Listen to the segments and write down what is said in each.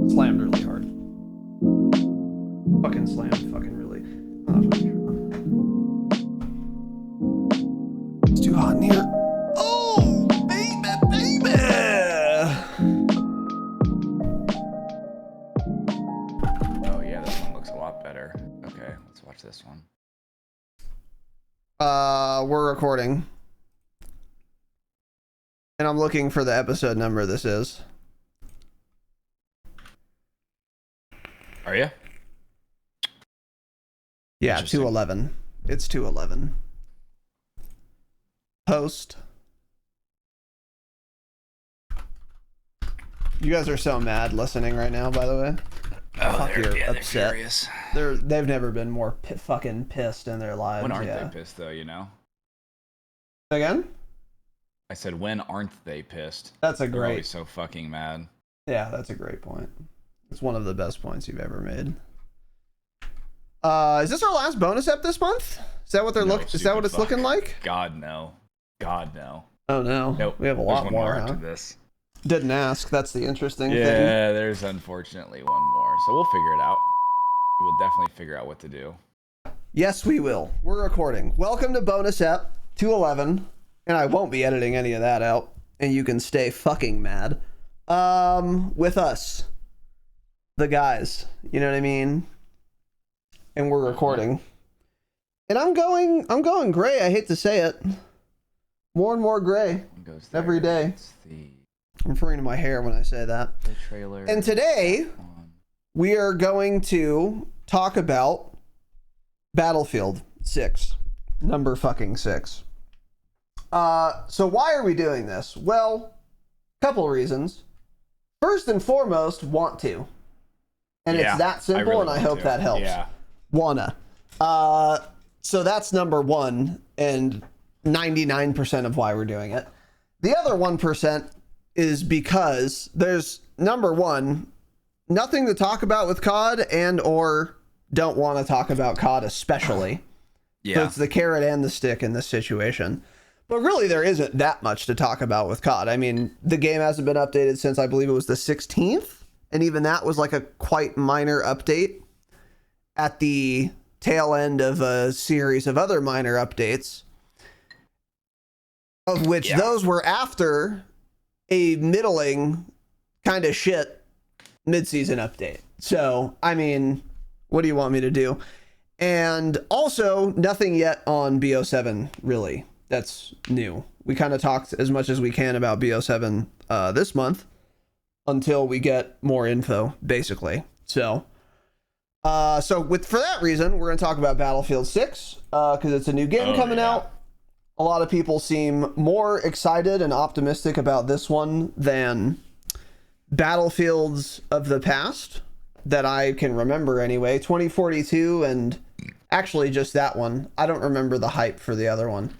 Slammed really hard. Fucking slammed fucking really. It's too hot in here. Oh, baby. Oh yeah, this one looks a lot better. Okay, let's watch this one. We're recording. And I'm looking for the episode number this is. Are you? Yeah, 211. It's 211. Post. You guys are so mad listening right now, by the way. Oh, Fuck, you're upset. They're They've never been more fucking pissed in their lives. when aren't they pissed though? You know. Again? I said, when aren't they pissed? That's a They're great. always so fucking mad. Yeah, that's a great point. It's one of the best points you've ever made. Is this our last bonus ep this month? Is that what they're looking? Is that what it's looking like? God no. God no. Oh no. Nope. We have a There's lot one more. after Huh? this. Didn't ask. That's the interesting thing. Yeah, there's unfortunately one more. So we'll figure it out. We'll definitely figure out what to do. Yes, we will. We're recording. Welcome to bonus ep 211, and I won't be editing any of that out, and you can stay fucking mad. With us, the guys. You know what I mean? And we're recording. And I'm going gray. I hate to say it. More and more gray Goes there. every day. It's the I'm referring to my hair when I say that. trailer. And today we are going to talk about Battlefield 6, number fucking 6. So why are we doing this? Well, couple reasons. First and foremost, want to. And Yeah, it's that simple, really and I want hope to. that helps. Yeah. Wanna. So that's number one, and 99% of why we're doing it. The other 1% is because there's, number one, nothing to talk about with COD, and or don't want to talk about COD especially. Yeah. So it's the carrot and the stick in this situation. But really, there isn't that much to talk about with COD. I mean, the game hasn't been updated since I believe it was the 16th. And even that was like a quite minor update at the tail end of a series of other minor updates. Of which those were after a middling kind of shit mid-season update. So, I mean, what do you want me to do? And also, nothing yet on BO7, really. That's new. We kind of talked as much as we can about BO7 this month until we get more info, basically. So, for that reason, we're going to talk about Battlefield 6 because it's a new game coming out. A lot of people seem more excited and optimistic about this one than Battlefields of the past that I can remember anyway. 2042 and actually just that one. I don't remember the hype for the other one.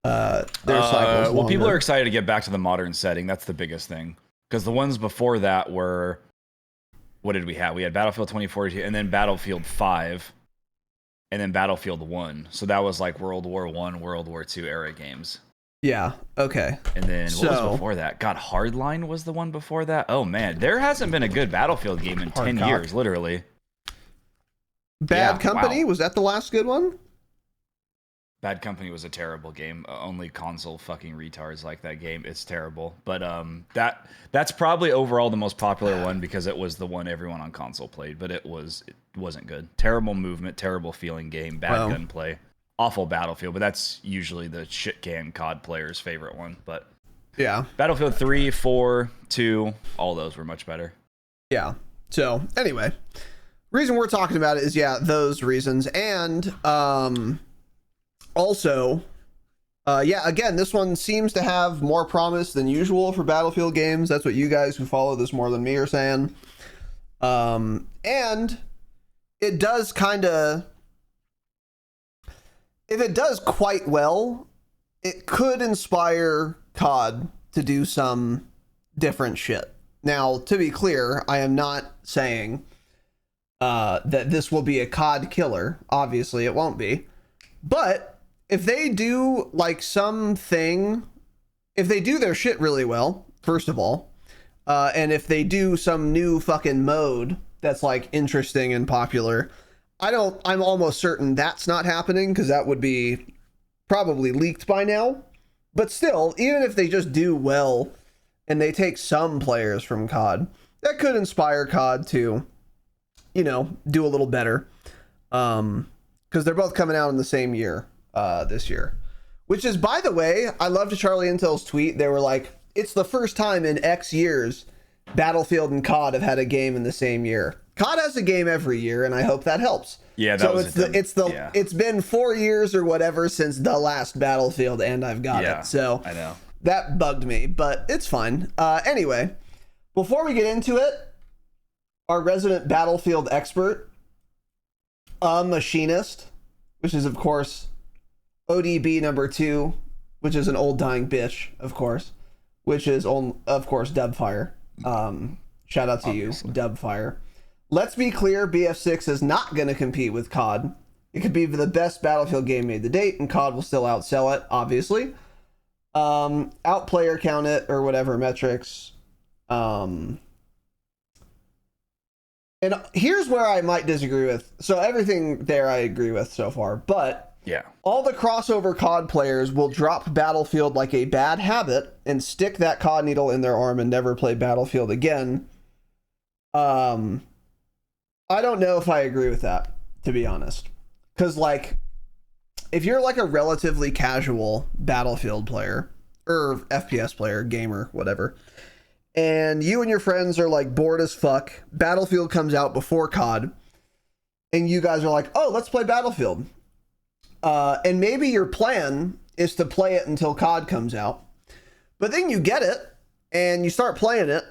Their cycles well, people longer. are excited to get back to the modern setting. That's the biggest thing. Because the ones before that were, what did we have? We had Battlefield 2042 and then Battlefield 5 and then Battlefield 1. So that was like World War I, World War II era games. Yeah, okay. And then what was before that? God, Hardline was the one before that? Oh man, there hasn't been a good Battlefield game in 10 years, literally. Bad Company, was that the last good one? Bad Company was a terrible game. Only console fucking retards like that game. It's terrible. But that's probably overall the most popular one because it was the one everyone on console played. But it wasn't good. Terrible movement, terrible feeling game, bad gunplay, awful Battlefield. But that's usually the shit can COD player's favorite one. But yeah, Battlefield 3, 4, 2, all those were much better. Yeah. So anyway, reason we're talking about it is those reasons, and also, again, this one seems to have more promise than usual for Battlefield games. That's what you guys who follow this more than me are saying. And it does kind of, if it does quite well, it could inspire COD to do some different shit. Now, to be clear, I am not saying that this will be a COD killer. Obviously, it won't be. But if they do like something, if they do their shit really well, first of all, And if they do some new fucking mode that's like interesting and popular, I'm almost certain that's not happening because that would be probably leaked by now. But still, even if they just do well and they take some players from COD, that could inspire COD to, do a little better. Because they're both coming out in the same year, this year. Which is, by the way, I loved Charlie Intel's tweet. They were like, it's the first time in X years Battlefield and COD have had a game in the same year. COD has a game every year, and I hope that helps. Yeah, it's been 4 years or whatever since the last Battlefield, and I've got it. So I know that bugged me, but it's fine. Anyway, before we get into it, our resident Battlefield expert, a machinist, which is of course ODB number 2, which is an old dying bitch, of course, which is of course Dubfire. Shout out to Obviously. You, Dubfire. Let's be clear, BF6 is not going to compete with COD. It could be the best Battlefield game made to date, and COD will still outsell it, obviously. Outplayer count it, or whatever metrics. And here's where I might disagree with. So everything there I agree with so far, but yeah, all the crossover COD players will drop Battlefield like a bad habit and stick that COD needle in their arm and never play Battlefield again. I don't know if I agree with that, to be honest. Because, like, if you're like a relatively casual Battlefield player, or FPS player, gamer, whatever, and you and your friends are like bored as fuck, Battlefield comes out before COD, and you guys are like, oh, let's play Battlefield. And maybe your plan is to play it until COD comes out. But then you get it, and you start playing it,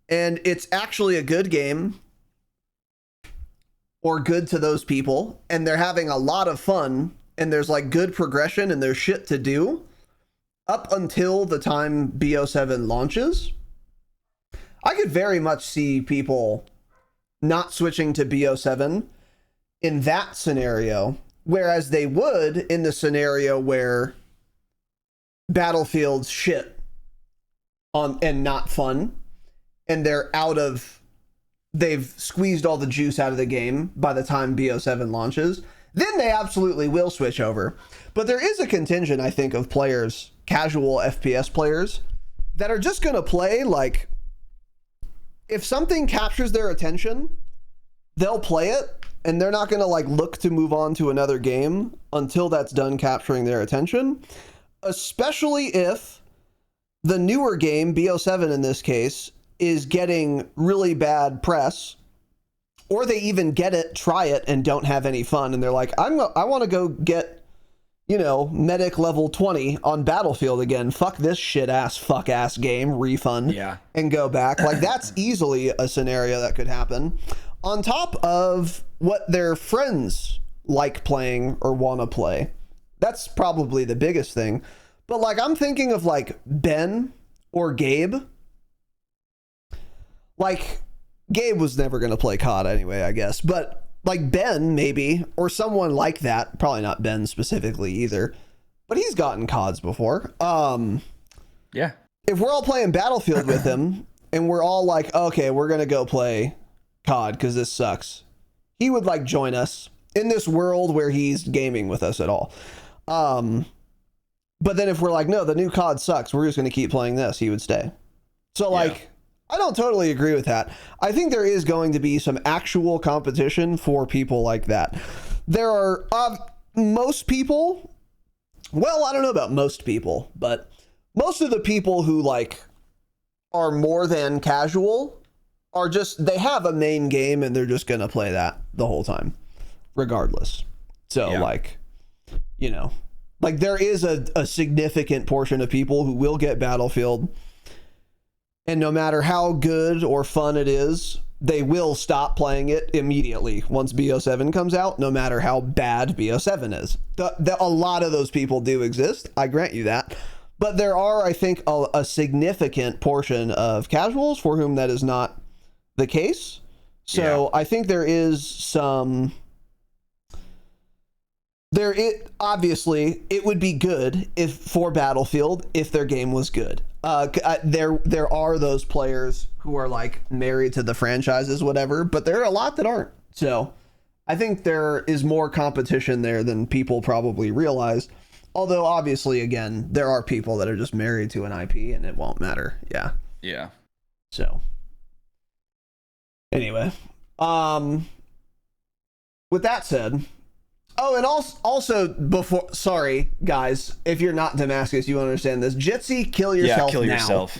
and it's actually a good game, or good to those people, and they're having a lot of fun, and there's like good progression, and there's shit to do up until the time BO7 launches. I could very much see people not switching to BO7 in that scenario, whereas they would in the scenario where Battlefield's shit on and not fun, and they've squeezed all the juice out of the game by the time BO7 launches, then they absolutely will switch over. But there is a contingent, I think, of players, casual FPS players, that are just going to play, like, if something captures their attention, they'll play it, and they're not going to, like, look to move on to another game until that's done capturing their attention, especially if the newer game, BO7 in this case, is getting really bad press, or they even get it, try it, and don't have any fun, and they're like, I want to go get, medic level 20 on Battlefield again. Fuck this fuck ass game, refund, and go back. Like, that's easily a scenario that could happen, on top of what their friends like playing or want to play. That's probably the biggest thing. But, like, I'm thinking of, like, Ben or Gabe. Like, Gabe was never going to play COD anyway, I guess. But, like, Ben, maybe, or someone like that. Probably not Ben specifically either. But he's gotten CODs before. Yeah. If we're all playing Battlefield with him, and we're all like, okay, we're going to go play COD because this sucks, he would, like, join us in this world where he's gaming with us at all. But then if we're like, no, the new COD sucks, we're just going to keep playing this, he would stay. So, like, I don't totally agree with that. I think there is going to be some actual competition for people like that. There are most people, well, I don't know about most people, but most of the people who, like, are more than casual are just, they have a main game and they're just going to play that the whole time, regardless. So, like, like, there is a significant portion of people who will get Battlefield, and no matter how good or fun it is, they will stop playing it immediately once BO7 comes out, no matter how bad BO7 is. A lot of those people do exist, I grant you that. But there are, I think, a significant portion of casuals for whom that is not the case. So I think there is some... obviously, it would be good for Battlefield if their game was good. There are those players who are like married to the franchises, whatever, but there are a lot that aren't. So I think there is more competition there than people probably realize. Although obviously, again, there are people that are just married to an IP and it won't matter. Yeah. Yeah. So anyway, with that said, oh, and also before, sorry guys, if you're not Damascus, you understand this. Jitsi, kill yourself. Yeah, kill now. yourself.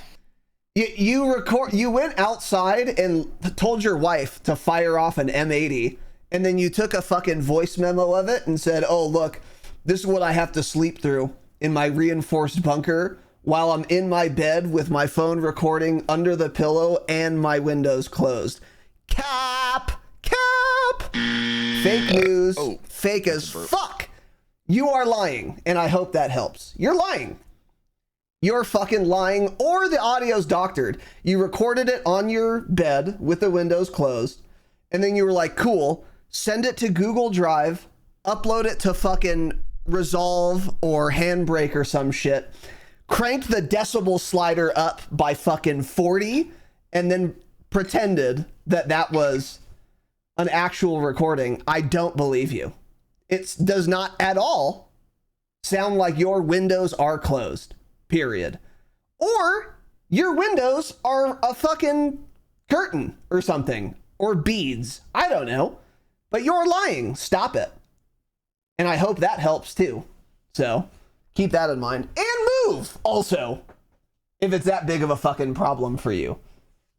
You went outside and told your wife to fire off an M80, and then you took a fucking voice memo of it and said, "Oh, look, this is what I have to sleep through in my reinforced bunker while I'm in my bed with my phone recording under the pillow and my windows closed." Cap. Fake news. Oh, fake as fuck. You are lying, and I hope that helps. You're lying. You're fucking lying, or the audio's doctored. You recorded it on your bed with the windows closed, and then you were like, cool, send it to Google Drive, upload it to fucking Resolve or Handbrake or some shit, cranked the decibel slider up by fucking 40, and then pretended that that was an actual recording. I don't believe you. It does not at all sound like your windows are closed, period. Or your windows are a fucking curtain or something, or beads. I don't know. But you're lying. Stop it. And I hope that helps too. So keep that in mind. And move also, if it's that big of a fucking problem for you.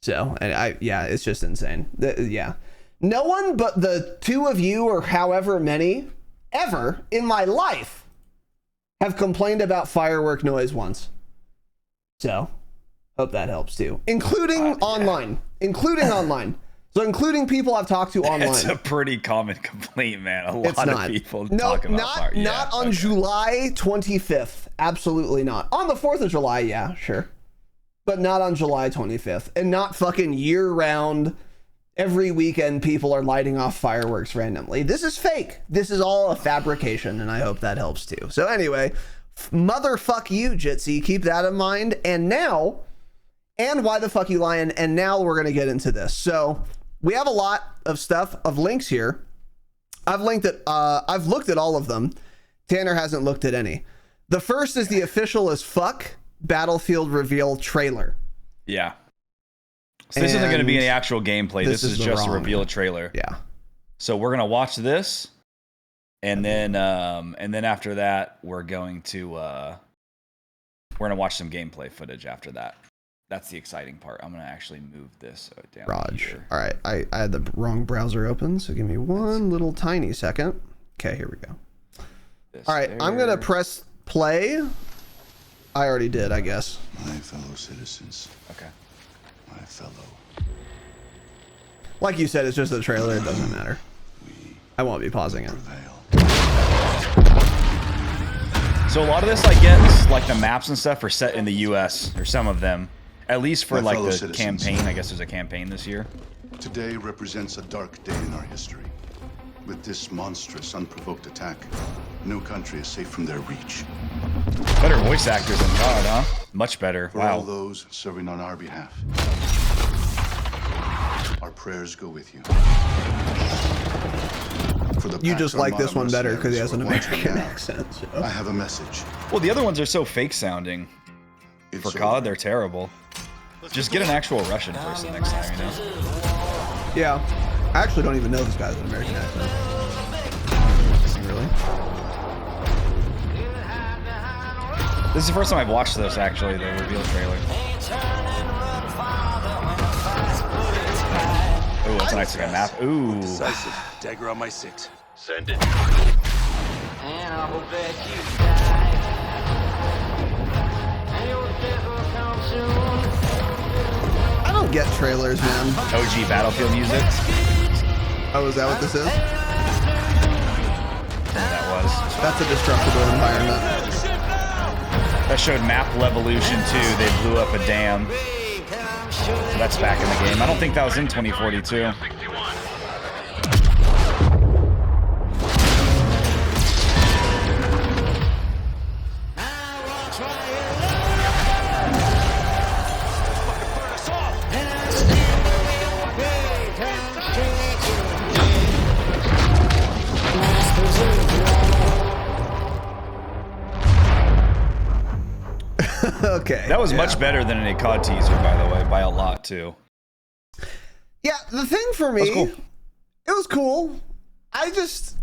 So, and yeah, it's just insane. Yeah. No one but the two of you, or however many, ever in my life have complained about firework noise once. So, hope that helps too. Including online. Including online. So including people I've talked to online. It's a pretty common complaint, man. A lot of people talk about fire. Not on July 25th. Absolutely not. On the 4th of July, yeah, sure. But not on July 25th. And not fucking year-round, every weekend people are lighting off fireworks randomly. This is fake. This is all a fabrication, and I hope that helps too. So anyway, motherfuck you, Jitsi. Keep that in mind. And now, and why the fuck you lying? And now we're going to get into this. So we have a lot of stuff, of links here. I've looked at all of them. Tanner hasn't looked at any. The first is the official as fuck Battlefield reveal trailer. Yeah. So this isn't going to be any actual gameplay. This is just a reveal trailer. Yeah. So we're going to watch this, and then after that we're going to watch some gameplay footage after that. That's the exciting part. I'm going to actually move this down here. All right. I had the wrong browser open, so give me one little tiny second. Okay, here we go. All right, I'm going to press play. I already did, I guess. My fellow citizens. Okay. My fellow. Like you said, it's just a trailer. It doesn't matter. I won't be pausing it. So a lot of this, I guess, like the maps and stuff are set in the U.S. or some of them. At least for like the campaign. I guess there's a campaign this year. Today represents a dark day in our history. With this monstrous, unprovoked attack, no country is safe from their reach. Better voice actors than God, huh? Much better. For wow. all those serving on our behalf, our prayers go with you. For the You just like this one better because he has an American accent. So. I have a message. Well, the other ones are so fake sounding. For COD, they're terrible. Just get an actual Russian person next time, you know? Yeah. I actually don't even know this guy has an American accent. Really? This is the first time I've watched this, actually, the reveal trailer. Ooh, that's a nice looking map. Ooh. Decisive. Dagger on my 6. Send it. I don't get trailers, man. OG Battlefield music. Oh, is that what this is? That was. That's a destructible environment. That showed map Levolution 2. They blew up a dam. So that's back in the game. I don't think that was in 2042. Okay. That was much better than any COD teaser, by the way, by a lot too. Yeah, the thing for me, Cool. it was cool. I just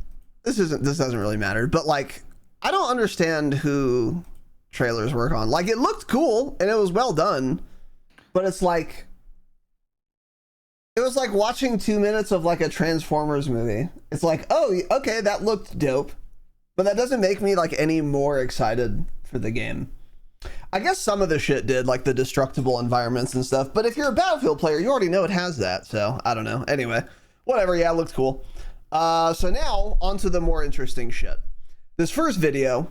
this doesn't really matter, but like I don't understand who trailers work on. Like it looked cool and it was well done, but it's like it was like watching 2 minutes of like a Transformers movie. It's like, oh, okay, that looked dope, but that doesn't make me like any more excited for the game. I guess some of the shit did, like the destructible environments and stuff, but if you're a Battlefield player, you already know it has that, so I don't know. Anyway, whatever, yeah, it looked cool. So now, onto the more interesting shit. This first video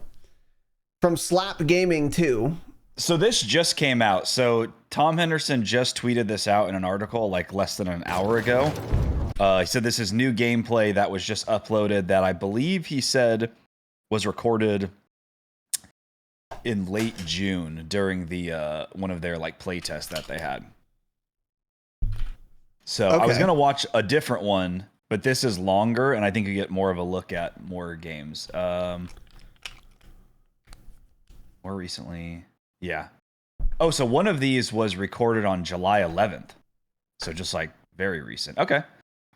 from Slap Gaming 2. So this just came out. So Tom Henderson just tweeted this out in an article like less than an hour ago. He said this is new gameplay that was just uploaded that I believe he said was recorded in late June during the one of their like play tests that they had. So I was gonna watch a different one, but this is longer, and I think you get more of a look at more games. More recently, yeah. Oh, so one of these was recorded on July 11th, so just like very recent. Okay.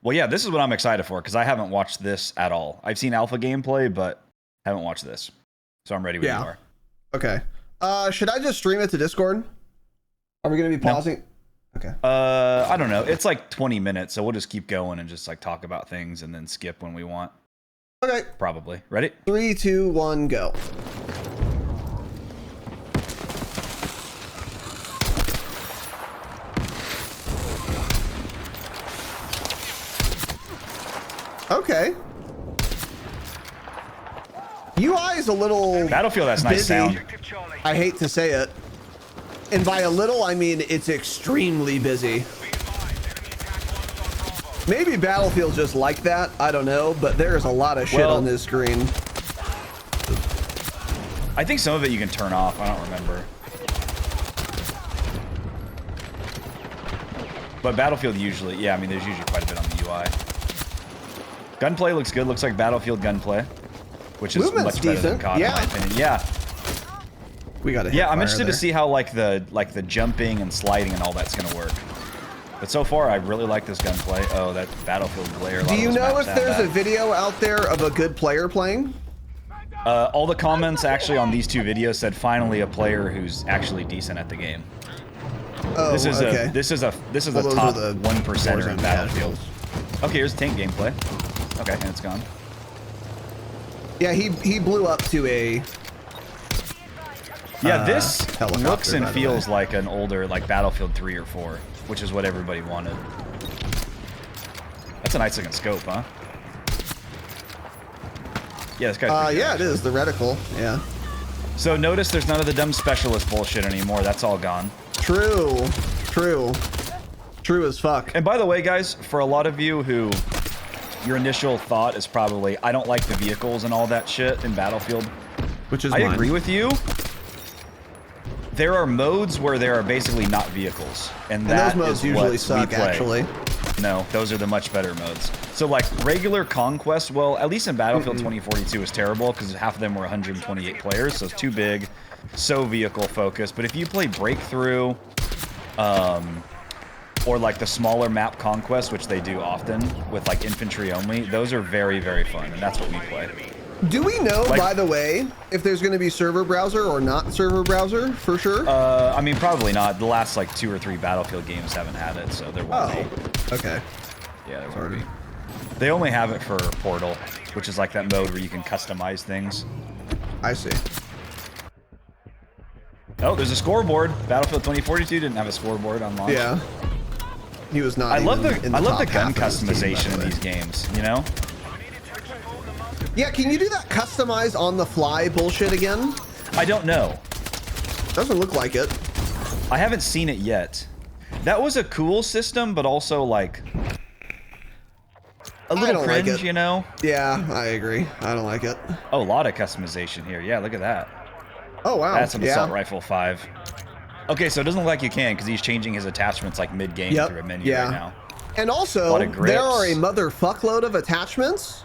Well, yeah, this is what I'm excited for because I haven't watched this at all. I've seen alpha gameplay, but haven't watched this, so I'm ready when you are. Okay. Should I just stream it to Discord? Are we going to be pausing? No. Okay. I don't know. It's like 20 minutes, so we'll just keep going and just like talk about things and then skip when we want. Okay. Probably. Ready? 3, 2, 1, go. Okay. UI is a little Battlefield has nice busy. sound. I hate to say it. And by a little, I mean it's extremely busy. Maybe Battlefield's just like that. I don't know, but there's a lot of shit on this screen. I think some of it you can turn off. I don't remember. But Battlefield usually, yeah, I mean, there's usually quite a bit on the UI. Gunplay looks good. Looks like Battlefield gunplay, which is Movement's much better decent. than COD, in my opinion. Yeah. We got Yeah, I'm interested to see how like the jumping and sliding and all that's gonna work. But so far, I really like this gunplay. Oh, that Battlefield glare. Do you know if there's a video out there of a good player playing? All the comments actually on these two videos said finally a player who's actually decent at the game. Oh, this is okay. this is a Well, top those are the 1%er in Warzone Battlefield. casuals. Okay, here's tank gameplay. Okay, and it's gone. Yeah, he blew up to a. Yeah, this helicopter, looks and by the feels way. like an older like Battlefield 3 or 4, which is what everybody wanted. That's a nice looking scope, huh? Yeah, this guy's pretty good, Yeah, it is the reticle. Yeah. So notice there's none of the dumb specialist bullshit anymore. That's all gone. True as fuck. And by the way, guys, for a lot of you who your initial thought is probably, I don't like the vehicles and all that shit in Battlefield. Which is I mine. agree with you. There are modes where there are basically not vehicles. And that those modes is usually what suck, we play. actually. No, those are the much better modes. So like regular Conquest, well, at least in Battlefield 2042 is terrible because half of them were 128 players, so it's too big, so vehicle focused. But if you play Breakthrough, or like the smaller map Conquest, which they do often with like infantry only, those are very, very fun, and that's what we play. Do we know, Like- by the way, if there's going to be server browser or not server browser for sure? I mean, probably not. The last like 2 or 3 Battlefield games haven't had it, so there won't be. Okay. Yeah, there won't be. They only have it for Portal, which is like that mode where you can customize things. I see. Oh, there's a scoreboard. Battlefield 2042 didn't have a scoreboard on launch. Yeah. He was not. I love the even in I love the top gun half of this team, by customization the in way. these games. You know? Yeah, can you do that customize on the fly bullshit again? I don't know. Doesn't look like it. I haven't seen it yet. That was a cool system, but also like a little don't like cringe, it. you know? Yeah, I agree. I don't like it. Oh, a lot of customization here. Yeah, look at that. Oh wow. That's an yeah. assault rifle 5. Okay, so it doesn't look like you can because he's changing his attachments like mid-game Yep, through a menu yeah. right now. And A also, lot of there are a grips. motherfuckload of attachments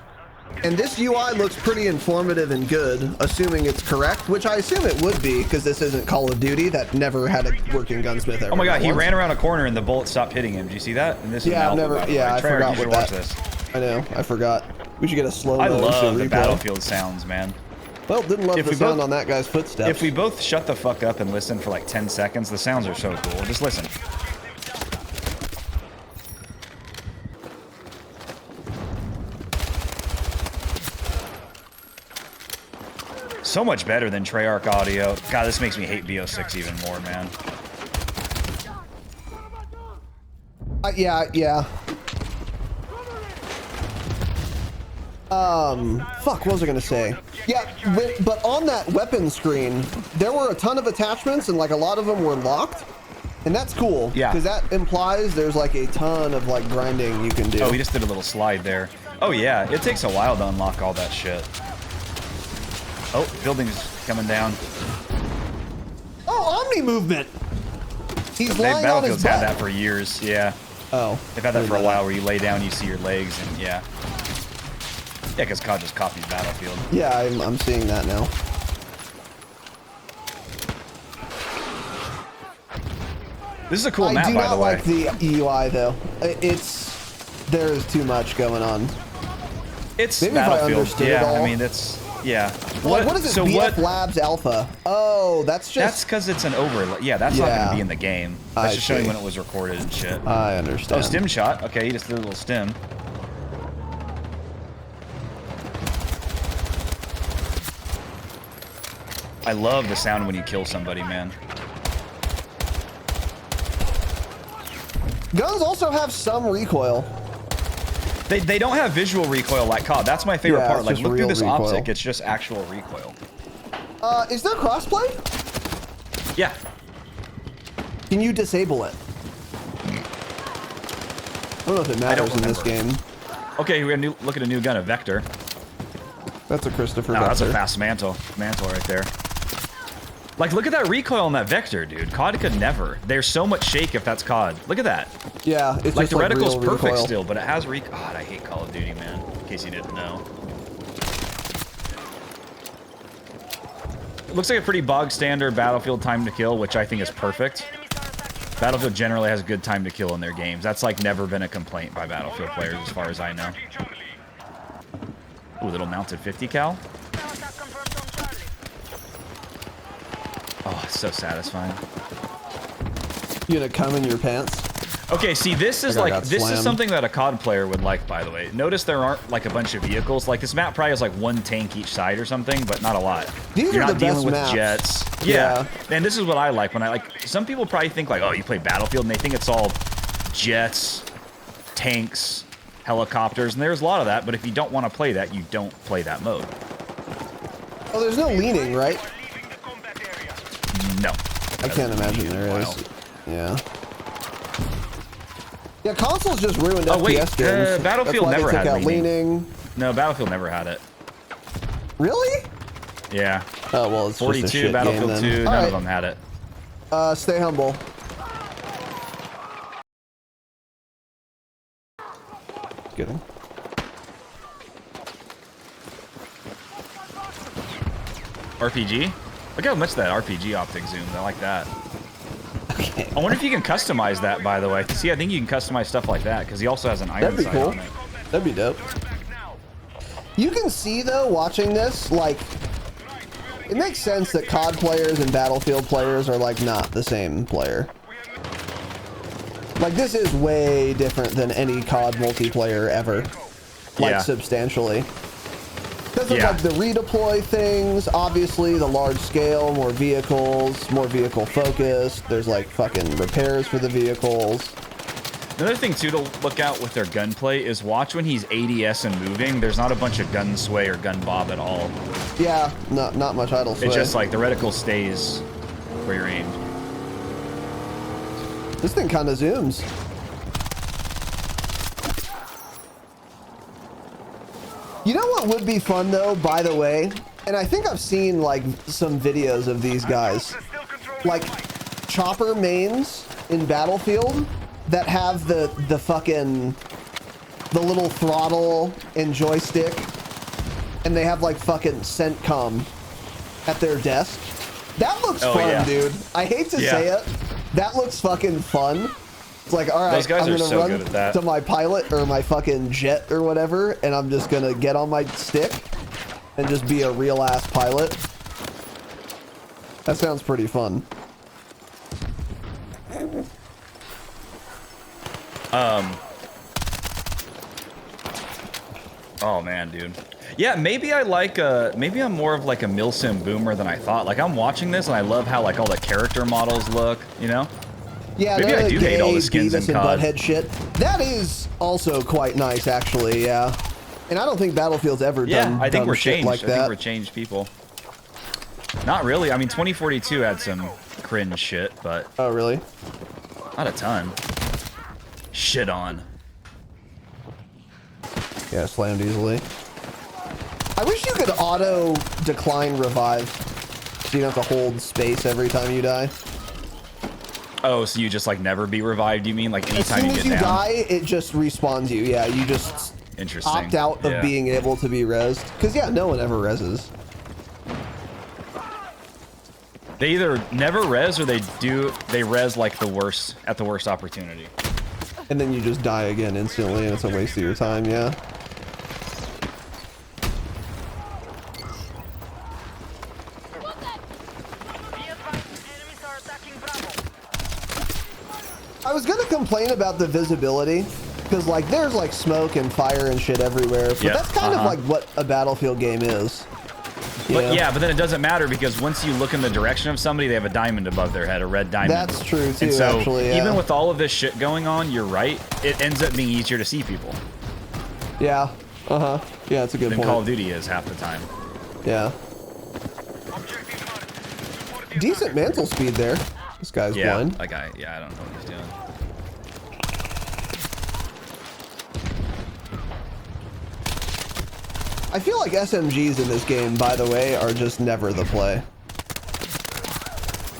And this UI looks pretty informative and good, assuming it's correct, which I assume it would be, because this isn't Call of Duty that never had a working gunsmith ever. Oh my god, he ran around a corner and the bullet stopped hitting him. Did you see that? And this Yeah, is I've never. Yeah, I forgot you what watch that. this. I know, I forgot. We should get a slow. I love the replay. Battlefield sounds, man. Well, didn't love the sound on that guy's footsteps. If we both shut the fuck up and listen for like 10 seconds, the sounds are so cool. Just listen. So much better than Treyarch audio. God, this makes me hate BO6 even more, man. Yeah. Fuck, what was I gonna say? Yeah, but on that weapon screen, there were a ton of attachments and like a lot of them were locked. And that's cool. Yeah. Because that implies there's like a ton of like grinding you can do. Oh, he just did a little slide there. Oh yeah, it takes a while to unlock all that shit. Oh, building's coming down. Oh, Omni movement! He's lying on his Battlefield's butt. had that for years, yeah. Oh. They've had that for a while where you lay down, you see your legs, and yeah. Yeah, because COD just copies Battlefield. Yeah, I'm seeing that now. This is a cool map, by the way. I do not like the UI, though. There's too much going on. It's Maybe if I Battlefield. understood it Yeah, all. I mean, it's... Yeah. What is it? So BF Labs Alpha. Oh, that's just... That's because it's an overlay. Yeah, that's not going to be in the game. That's just showing when it was recorded and shit. I understand. Oh, stim shot. Okay, he just did a little stim. I love the sound when you kill somebody, man. Guns also have some recoil. They don't have visual recoil like COD. That's my favorite part. Like, look through this optic. It's just actual recoil. Is there crossplay? Yeah. Can you disable it? I don't know if it matters in this game. Okay, we're gonna look at a new gun, a Vector. That's a Christopher No, Vector. that's a fast mantle right there. Like, look at that recoil on that Vector, dude. COD could never. There's so much shake if that's COD. Look at that. Yeah, it's like just the like reticle's real perfect recoil. still, but it has recoil. God, I hate Call of Duty, man. In case you didn't know. It looks like a pretty bog standard Battlefield time to kill, which I think is perfect. Battlefield generally has a good time to kill in their games. That's like never been a complaint by Battlefield players, as far as I know. Ooh, little mounted 50 cal. Oh, it's so satisfying. You gonna come in your pants? Okay, see, this is something that a COD player would like, by the way. Notice there aren't like a bunch of vehicles. Like this map probably has like one tank each side or something, but not a lot. These You're are not the dealing best with maps. jets. Yeah. And this is what I like when I like. Some people probably think like, oh, you play Battlefield, and they think it's all jets, tanks, helicopters, and there's a lot of that. But if you don't want to play that, you don't play that mode. Oh, there's no leaning, right? No. I can't imagine there is. Yeah. Yeah, consoles just ruined FPS games. Battlefield That's why never they had took out leaning. No, Battlefield never had it. Really? Yeah. Oh, well, it's 42, just a shit Battlefield game, 2, then. none All of them had it. Stay humble. Kidding. RPG? Look how much that RPG optic zoomed. I like that. Okay. I wonder if you can customize that, by the way. See, I think you can customize stuff like that, because he also has an iron That'd be sight cool. on it. That'd be dope. You can see, though, watching this, like, it makes sense that COD players and Battlefield players are, like, not the same player. Like, this is way different than any COD multiplayer ever. Like, Yeah. substantially. Because of, like, the redeploy things, obviously, the large scale, more vehicles, more vehicle focused. There's, like, fucking repairs for the vehicles. Another thing, too, to look out with their gunplay is watch when he's ADS and moving. There's not a bunch of gun sway or gun bob at all. Yeah, not much idle sway. It's just like the reticle stays where you're aimed. This thing kind of zooms. You know what would be fun, though, by the way? And I think I've seen, like, some videos of these guys. Like, chopper mains in Battlefield that have the fucking... the little throttle and joystick and they have like fucking CENTCOM at their desk. That looks fun, dude. I hate to say it. That looks fucking fun. It's like, all right, those guys I'm are gonna so run good at that. to my pilot or my fucking jet or whatever, and I'm just gonna get on my stick and just be a real ass pilot. That sounds pretty fun. Oh man, dude. Yeah, maybe I like maybe I'm more of like a milsim boomer than I thought. Like I'm watching this and I love how like all the character models look, you know? Yeah, maybe I do hate all the skins in Beavis and COD. Butthead shit. That is also quite nice, actually. Yeah, and I don't think Battlefield's ever done. I think done we're shit changed. like I that. think we're changed people. Not really. I mean, 2042 had some cringe shit, but Oh, really? not a ton. Shit on. Yeah, slammed easily. I wish you could auto decline revive, so you don't have to hold space every time you die. Oh, so you just like never be revived? You mean like As anytime soon you as get you down? die, it just respawns you. Yeah, you just Interesting. opt out of being able to be rezzed. Because yeah, no one ever rezzes. They either never res or they res like the worst at the worst opportunity. And then you just die again instantly, and it's a waste of your time. Yeah. I was gonna complain about the visibility, because like there's like smoke and fire and shit everywhere, but that's kind of like what a Battlefield game is. But yeah, but then it doesn't matter because once you look in the direction of somebody, they have a diamond above their head, a red diamond. That's true too, and so actually, yeah. even with all of this shit going on, you're right. It ends up being easier to see people. Yeah. Uh-huh. Yeah, that's a good than point. Call of Duty is half the time. Yeah. Decent mantle speed there. This guy's blind. That guy, yeah, I don't know what he's doing. I feel like SMGs in this game, by the way, are just never the play.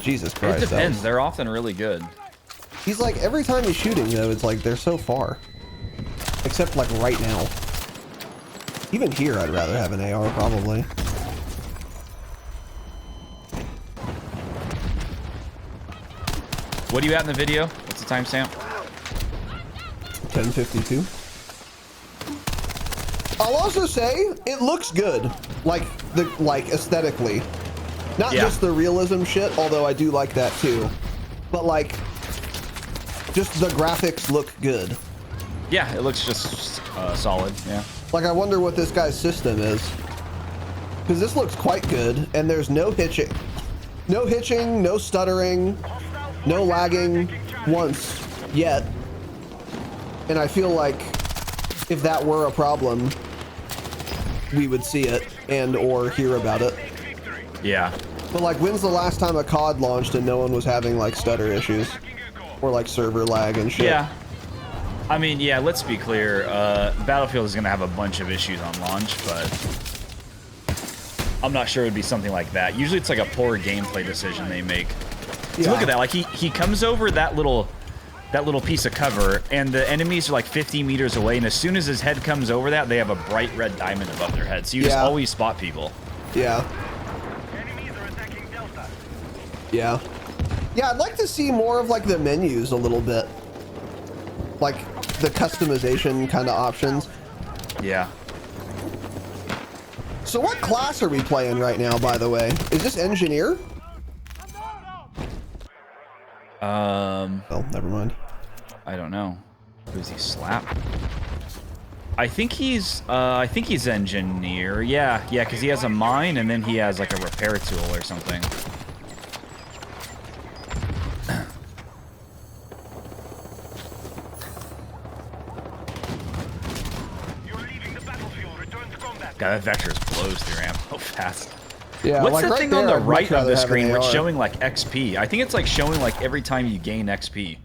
Jesus Christ. It depends. They're often really good. He's like, every time he's shooting, though, it's like they're so far. Except like right now. Even here, I'd rather have an AR, probably. What are you at in the video? What's the timestamp? 10:52. I'll also say it looks good, like aesthetically, not just the realism shit. Although I do like that too, but like just the graphics look good. Yeah, it looks just solid. Yeah. Like I wonder what this guy's system is, because this looks quite good, and there's no hitching, no stuttering, no lagging once yet. And I feel like if that were a problem, we would see it and or hear about it. Yeah. But like, when's the last time a COD launched and no one was having like stutter issues or like server lag and shit? Yeah. I mean, yeah, let's be clear. Battlefield is going to have a bunch of issues on launch, but I'm not sure it would be something like that. Usually it's like a poor gameplay decision they make. So look at that. Like he comes over that little piece of cover, and the enemies are like 50 meters away, and as soon as his head comes over that, they have a bright red diamond above their head. So you just always spot people. Yeah. Yeah. Yeah, I'd like to see more of like the menus a little bit. Like the customization kind of options. Yeah. So what class are we playing right now, by the way? Is this engineer? Oh, never mind. I don't know. Who's he slap? I think he's engineer. Yeah, because he has a mine and then he has like a repair tool or something. God, that vector blows through amp so fast. Yeah, what's like the right thing there, on the I'd right much of the rather have screen an where it's AR. showing like XP? I think it's like showing like every time you gain XP.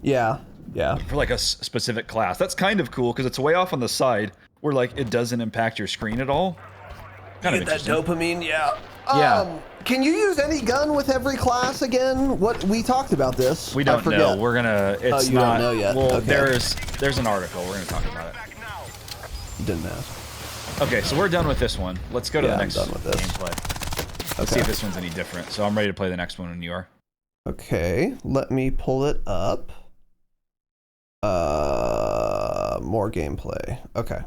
Yeah, yeah. For like a specific class. That's kind of cool because it's way off on the side where like it doesn't impact your screen at all. Kind of Get that interesting. dopamine, yeah. Yeah. Can you use any gun with every class again? What we talked about this. We don't know. We're gonna. It's you not. don't know yet. Well, Okay. there's an article. We're gonna talk about it. Didn't ask. Okay, so we're done with this one. Let's go to the next I'm done with this. gameplay. Let's see if this one's any different. So I'm ready to play the next one when you are. Okay, let me pull it up. More gameplay. Okay.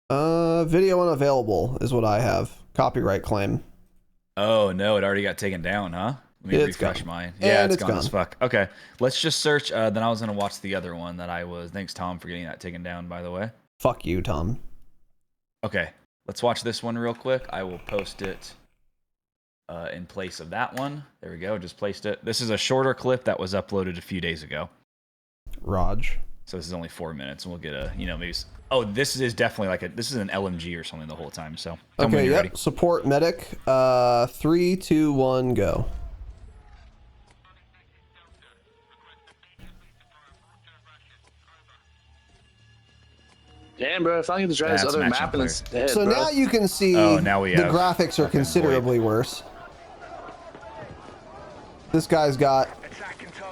Video unavailable is what I have. Copyright claim. Oh no, it already got taken down, huh? Let me refresh mine. Yeah, it's gone as fuck. Okay, let's just search. Then I was gonna watch the other one that I was. Thanks, Tom, for getting that taken down, by the way. Fuck you, Tom. Okay, let's watch this one real quick. I will post it in place of that one. There we go. Just placed it. This is a shorter clip that was uploaded a few days ago. Raj. So this is only 4 minutes, and we'll get a, maybe. Oh, this is definitely this is an LMG or something the whole time. So okay, yep. Ready. Support medic. 3, 2, 1, go. Damn, bro, if I can just try this other map and it's dead, so bro. now you can see now we the have graphics are considerably worse. This guy's got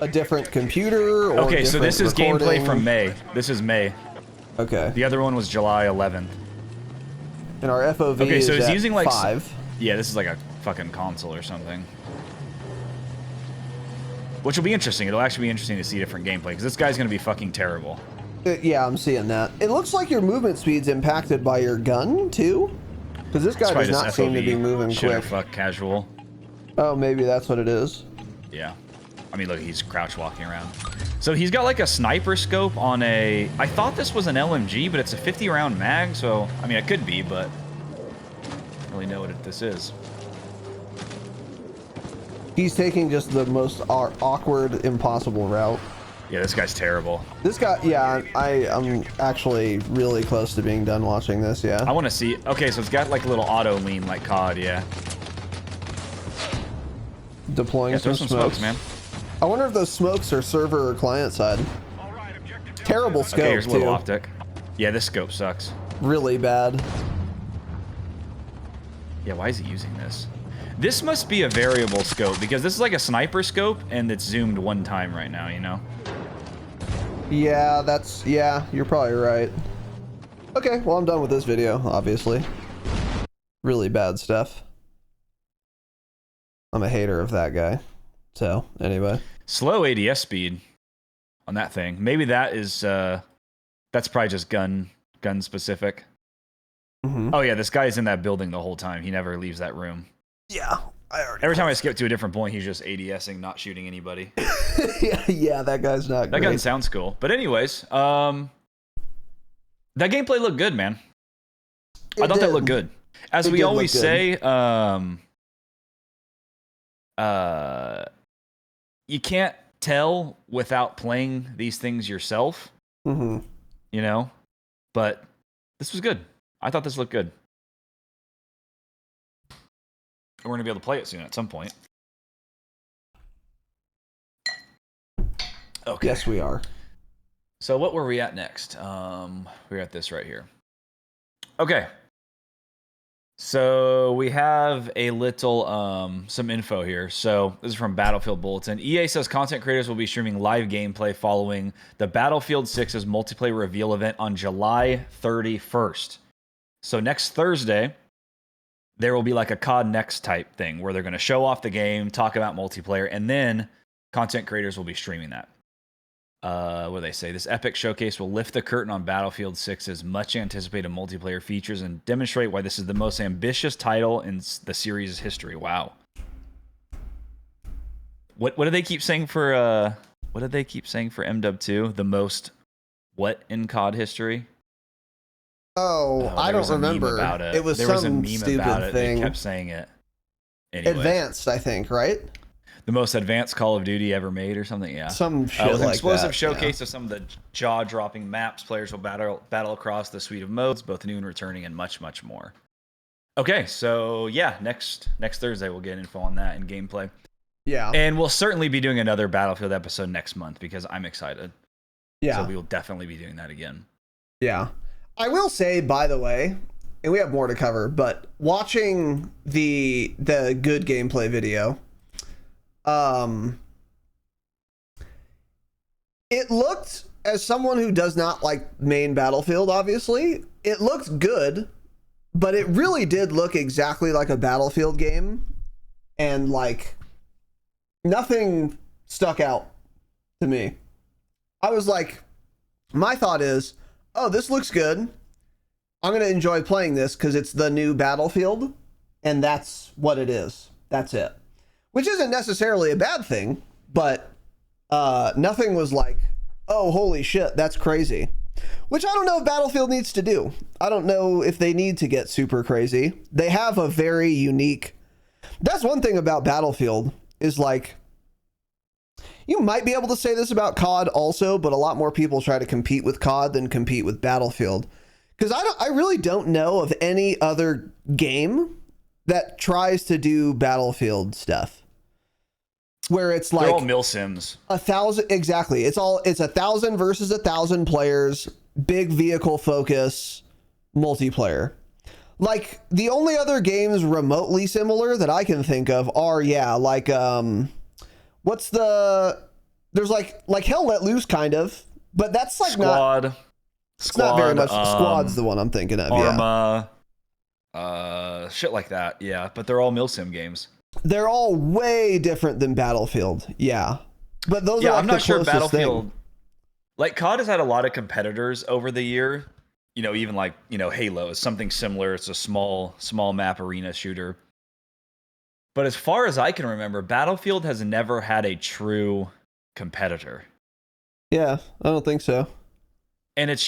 a different computer. Or okay, so this is gameplay from May. This is May. Okay. The other one was July 11th. And our FOV okay, so is it's at using like 5. Yeah, this is like a fucking console or something. Which will be interesting. It'll actually be interesting to see different gameplay because this guy's gonna be fucking terrible. Yeah, I'm seeing that. It looks like your movement speed's impacted by your gun too, because this guy does not seem to be moving quick. Fuck casual. Oh, maybe that's what it is. Yeah. I mean, look, he's crouch walking around. So he's got like a sniper scope on a... I thought this was an LMG, but it's a 50-round mag, so... I mean, it could be, but... I don't really know what this is. He's taking just the most awkward, impossible route. Yeah, this guy's terrible. This guy... Yeah, I'm actually really close to being done watching this, yeah. I want to see... Okay, so it's got like a little auto lean like COD, yeah. Deploying some smokes, man. I wonder if those smokes are server or client side. Terrible scope, okay, here's a little too. optic. Yeah, this scope sucks. Really bad. Yeah, why is he using this? This must be a variable scope, because this is like a sniper scope, and it's zoomed one time right now, you know? Yeah, yeah, you're probably right. Okay, well, I'm done with this video, obviously. Really bad stuff. I'm a hater of that guy. So, anyway. Slow ADS speed on that thing. Maybe that is, that's probably just gun specific. Mm-hmm. Oh yeah, this guy is in that building the whole time. He never leaves that room. Yeah, Every time I skip to a different point, he's just ADSing, not shooting anybody. yeah, that guy's not That great. gun sounds cool. But anyways, that gameplay looked good, man. I thought that looked good. As we always say, you can't tell without playing these things yourself. Mm-hmm. You know? But this was good. I thought this looked good. We're going to be able to play it soon at some point. Okay. Yes, we are. So what were we at next? We're at this right here. Okay. So we have a little, some info here. So this is from Battlefield Bulletin. EA says content creators will be streaming live gameplay following the Battlefield 6's multiplayer reveal event on July 31st. So next Thursday, there will be like a COD Next type thing where they're going to show off the game, talk about multiplayer, and then content creators will be streaming that. What do they say? This epic showcase will lift the curtain on Battlefield 6's much anticipated multiplayer features and demonstrate why this is the most ambitious title in the series' history. Wow. What do they keep saying for what did they keep saying for MW2? The most what in COD history? Oh, I don't remember. It was there some was a meme stupid about it. thing. They kept saying it. Anyways. Advanced, I think, right? The most advanced Call of Duty ever made or something, yeah. Some shit with an like explosive that, showcase of some of the jaw-dropping maps players will battle across the suite of modes, both new and returning, and much, much more. Okay, so yeah, next Thursday we'll get info on that and gameplay. Yeah. And we'll certainly be doing another Battlefield episode next month because I'm excited. Yeah. So we will definitely be doing that again. Yeah. I will say, by the way, and we have more to cover, but watching the good gameplay video, it looked as someone who does not like main Battlefield, obviously, it looks good, but it really did look exactly like a Battlefield game, and like nothing stuck out to me. I was like, my thought is, oh, this looks good. I'm going to enjoy playing this because it's the new Battlefield, and that's what it is. That's it. Which isn't necessarily a bad thing, but nothing was like, oh, holy shit, that's crazy. Which I don't know if Battlefield needs to do. I don't know if they need to get super crazy. They have a very unique... That's one thing about Battlefield, is like... You might be able to say this about COD also, but a lot more people try to compete with COD than compete with Battlefield. Because I really don't know of any other game that tries to do Battlefield stuff. Where it's like... They're all mil sims. 1,000, exactly. It's 1,000 versus 1,000 players, big vehicle focus, multiplayer. Like, the only other games remotely similar that I can think of are, like, what's the... There's like Hell Let Loose, kind of, but that's like Squad. It's not very much. Squad's the one I'm thinking of. Arma, shit like that. Yeah, but they're all milsim games. They're all way different than Battlefield. Yeah, but those are like I'm not sure Battlefield. Thing. Like COD has had a lot of competitors over the year. You know, even like Halo is something similar. It's a small map arena shooter. But as far as I can remember, Battlefield has never had a true competitor. Yeah, I don't think so. And it's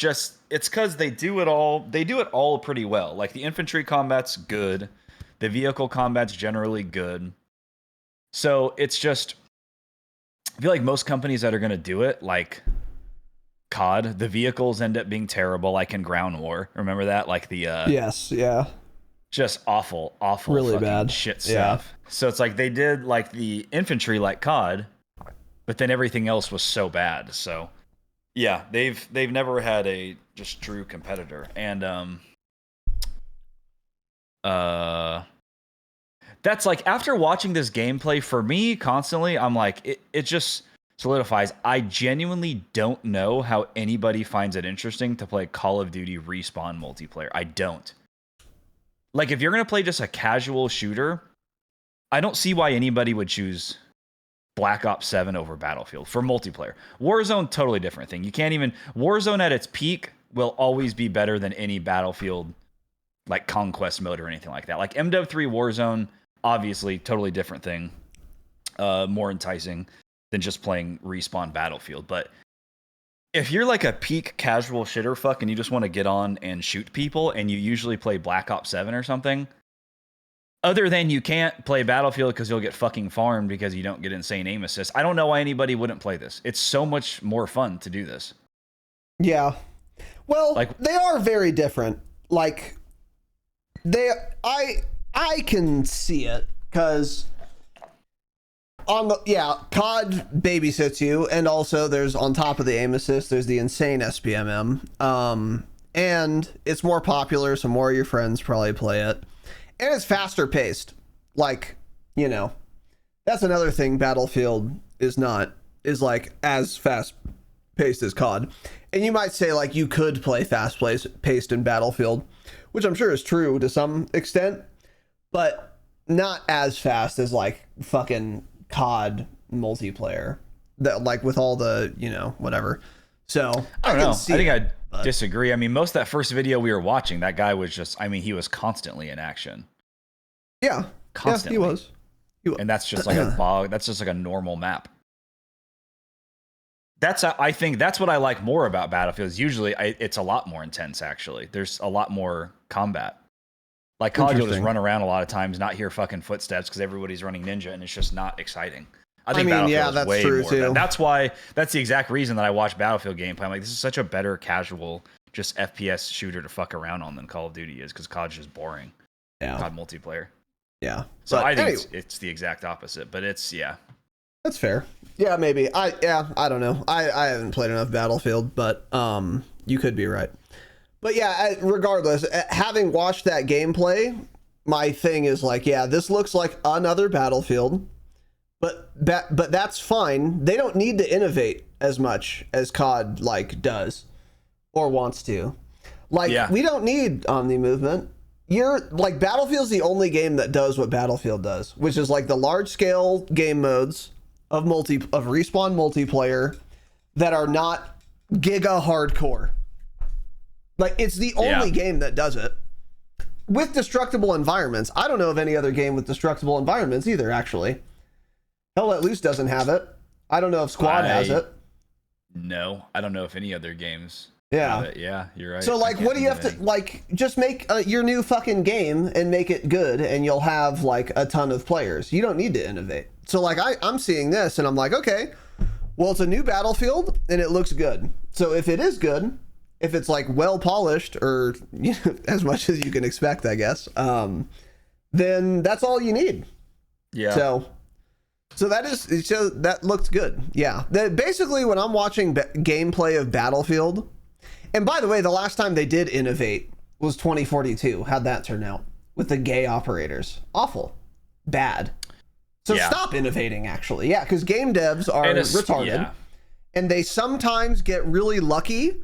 because they do it all pretty well. Like the infantry combat's good. The vehicle combat's generally good. So it's just, I feel like most companies that are going to do it, like COD, the vehicles end up being terrible, like in Ground War. Remember that? Like the... yes, yeah. Just awful, really bad shit stuff. Yeah. So it's like they did like the infantry like COD, but then everything else was so bad. So yeah, they've never had a just true competitor. And that's like, after watching this gameplay, for me constantly, I'm like, it just solidifies. I genuinely don't know how anybody finds it interesting to play Call of Duty Respawn multiplayer. I don't. Like, if you're going to play just a casual shooter, I don't see why anybody would choose Black Ops 7 over Battlefield for multiplayer. Warzone, totally different thing. You can't even... Warzone at its peak will always be better than any Battlefield, like, conquest mode or anything like that. Like, MW3 Warzone, obviously, totally different thing. More enticing than just playing Respawn Battlefield. But if you're like a peak casual shitter fuck and you just want to get on and shoot people and you usually play Black Ops 7 or something, other than you can't play Battlefield because you'll get fucking farmed because you don't get insane aim assist, I don't know why anybody wouldn't play this. It's so much more fun to do this. Yeah. Well, like, they are very different. Like, I can see it because... COD babysits you, and also there's, on top of the aim assist, there's the insane SPMM. And it's more popular, so more of your friends probably play it. And it's faster paced. Like, that's another thing Battlefield is like as fast paced as COD. And you might say, like, you could play fast paced in Battlefield, which I'm sure is true to some extent, but not as fast as like fucking COD multiplayer, that like with all the whatever. So I don't know. I think I disagree. I mean, most of that first video we were watching, that guy was just, he was constantly in action. Yeah, constantly. Yeah, he was. And that's just like a bog. That's just like a normal map. I think that's what I like more about Battlefield. Is usually it's a lot more intense. Actually, there's a lot more combat. Like COD, you'll just run around a lot of times, not hear fucking footsteps because everybody's running ninja, and it's just not exciting. I think Battlefield is way true more. Too. That's the exact reason that I watch Battlefield gameplay. I'm like, this is such a better casual, just FPS shooter to fuck around on than Call of Duty is, because COD's just boring. Yeah. COD multiplayer. Yeah. So I think it's the exact opposite, but it's That's fair. Yeah, maybe. I don't know. I haven't played enough Battlefield, but you could be right. But yeah, regardless, having watched that gameplay, my thing is like, yeah, this looks like another Battlefield, but that's fine. They don't need to innovate as much as COD like does or wants to. Like, we don't need Omni movement. You're like, Battlefield's the only game that does what Battlefield does, which is like the large scale game modes of respawn multiplayer that are not giga hardcore. Like, it's the only game that does it with destructible environments. I don't know of any other game with destructible environments either, actually. Hell Let Loose doesn't have it. I don't know if Squad has it. No, I don't know if any other games. Yeah. Yeah, you're right. So, like, what do you have to, like, just make your new fucking game and make it good, and you'll have, like, a ton of players. You don't need to innovate. So, like, I'm seeing this, and I'm like, okay, well, it's a new Battlefield, and it looks good. So, if it is good, if it's, like, well-polished, or you know, as much as you can expect, I guess, then that's all you need. Yeah. So that looks good. Yeah. Basically, when I'm watching gameplay of Battlefield, and by the way, the last time they did innovate was 2042. How'd that turn out with the gay operators? Awful. Bad. So stop innovating, actually. Yeah, because game devs are retarded. Yeah. And they sometimes get really lucky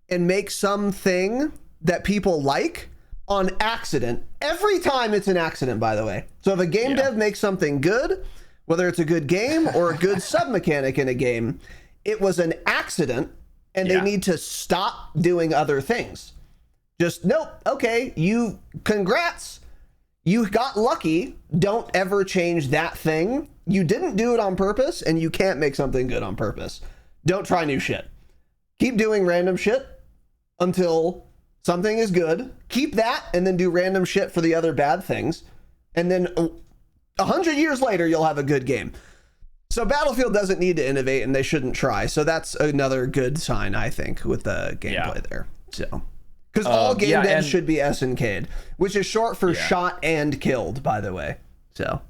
and make something that people like on accident. Every time it's an accident, by the way. So if a game dev makes something good, whether it's a good game or a good sub-mechanic in a game, it was an accident, and they need to stop doing other things. Just, nope, okay, congrats. You got lucky. Don't ever change that thing. You didn't do it on purpose, and you can't make something good on purpose. Don't try new shit. Keep doing random shit until something is good. Keep that, and then do random shit for the other bad things. And then 100 years later, you'll have a good game. So Battlefield doesn't need to innovate, and they shouldn't try. So that's another good sign, I think, with the gameplay there. So, because all game devs should be SNK'd, which is short for shot and killed, by the way. So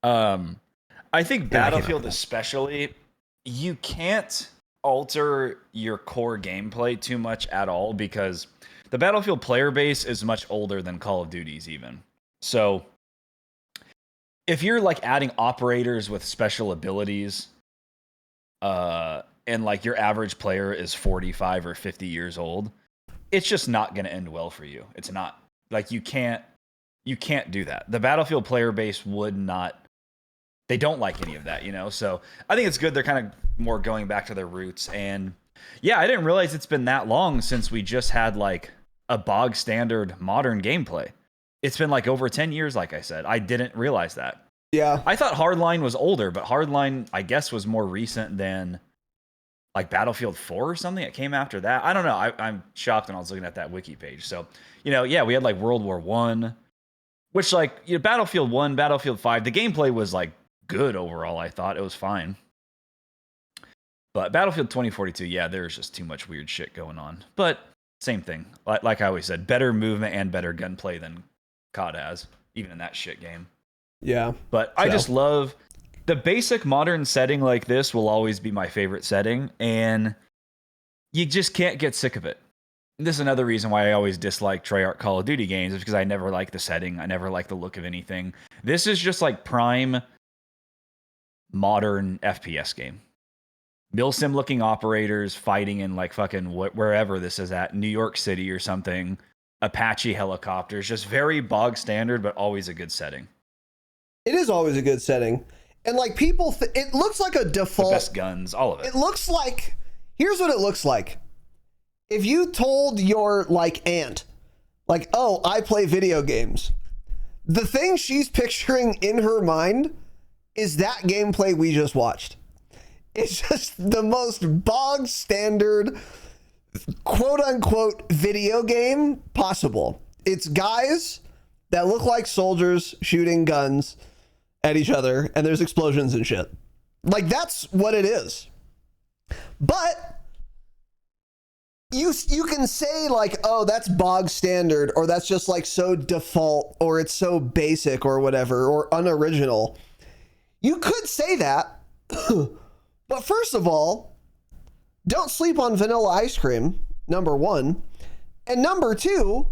I think Battlefield especially, you can't alter your core gameplay too much at all, because the Battlefield player base is much older than Call of Duty's even. So if you're like adding operators with special abilities, and like your average player is 45 or 50 years old, it's just not going to end well for you. It's not. Like, you can't do that. The Battlefield player base would not. They don't like any of that, you know? So I think it's good they're kind of more going back to their roots. And yeah, I didn't realize it's been that long since we just had like a bog standard modern gameplay. It's been like over 10 years, like I said. I didn't realize that. Yeah. I thought Hardline was older, but Hardline, I guess, was more recent than like Battlefield 4 or something. It came after that. I don't know. I'm shocked when I was looking at that wiki page. So, you know, yeah, we had like World War I, which, like, you know, Battlefield 1, Battlefield 5, the gameplay was like good overall. I thought it was fine. But Battlefield 2042, yeah, there's just too much weird shit going on. But same thing. Like I always said, better movement and better gunplay than COD has, even in that shit game. Yeah. But I just love the basic modern setting. Like this will always be my favorite setting, and you just can't get sick of it. And this is another reason why I always dislike Treyarch Call of Duty games, is because I never like the setting. I never like the look of anything. This is just like prime modern FPS game. Milsim looking operators fighting in like fucking wherever this is at, New York City or something. Apache helicopters, just very bog standard, but always a good setting. It is always a good setting. And like people, it looks like a default. The best guns, all of it. It looks like, here's what it looks like. If you told your like aunt, like, oh, I play video games, the thing she's picturing in her mind is that gameplay we just watched. It's just the most bog standard, quote unquote, video game possible. It's guys that look like soldiers shooting guns at each other, and there's explosions and shit. Like, that's what it is. But you can say like, oh, that's bog standard, or that's just like so default, or it's so basic or whatever, or unoriginal. You could say that. But first of all, don't sleep on vanilla ice cream, number one. And number two,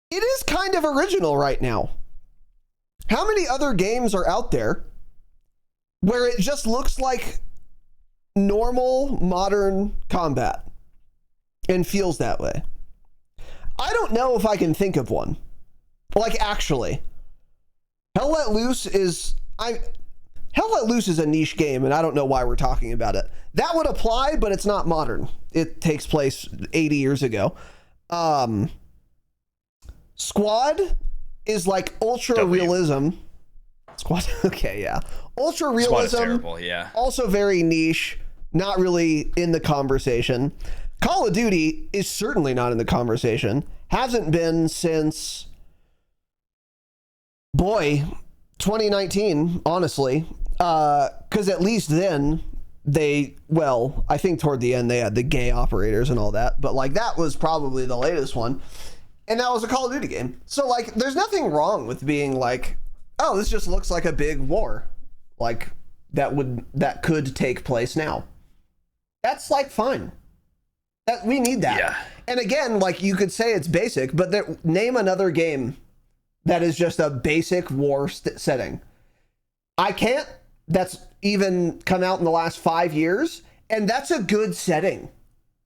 it is kind of original right now. How many other games are out there where it just looks like normal modern combat and feels that way. I don't know if I can think of one. Like, actually. Hell Let Loose is a niche game, and I don't know why we're talking about it. That would apply, but it's not modern. It takes place 80 years ago. Squad is like ultra realism. Squad, okay, yeah. Ultra realism. Squad is terrible, yeah. Also very niche, not really in the conversation. Call of Duty is certainly not in the conversation. Hasn't been since, 2019, honestly. Because at least then I think toward the end they had the gay operators and all that. But like that was probably the latest one. And that was a Call of Duty game. So like there's nothing wrong with being like, oh, this just looks like a big war. Like that could take place now. That's like fine. That we need that. Yeah. And again, like you could say it's basic, but name another game that is just a basic war setting. I can't. That's even come out in the last 5 years, and that's a good setting.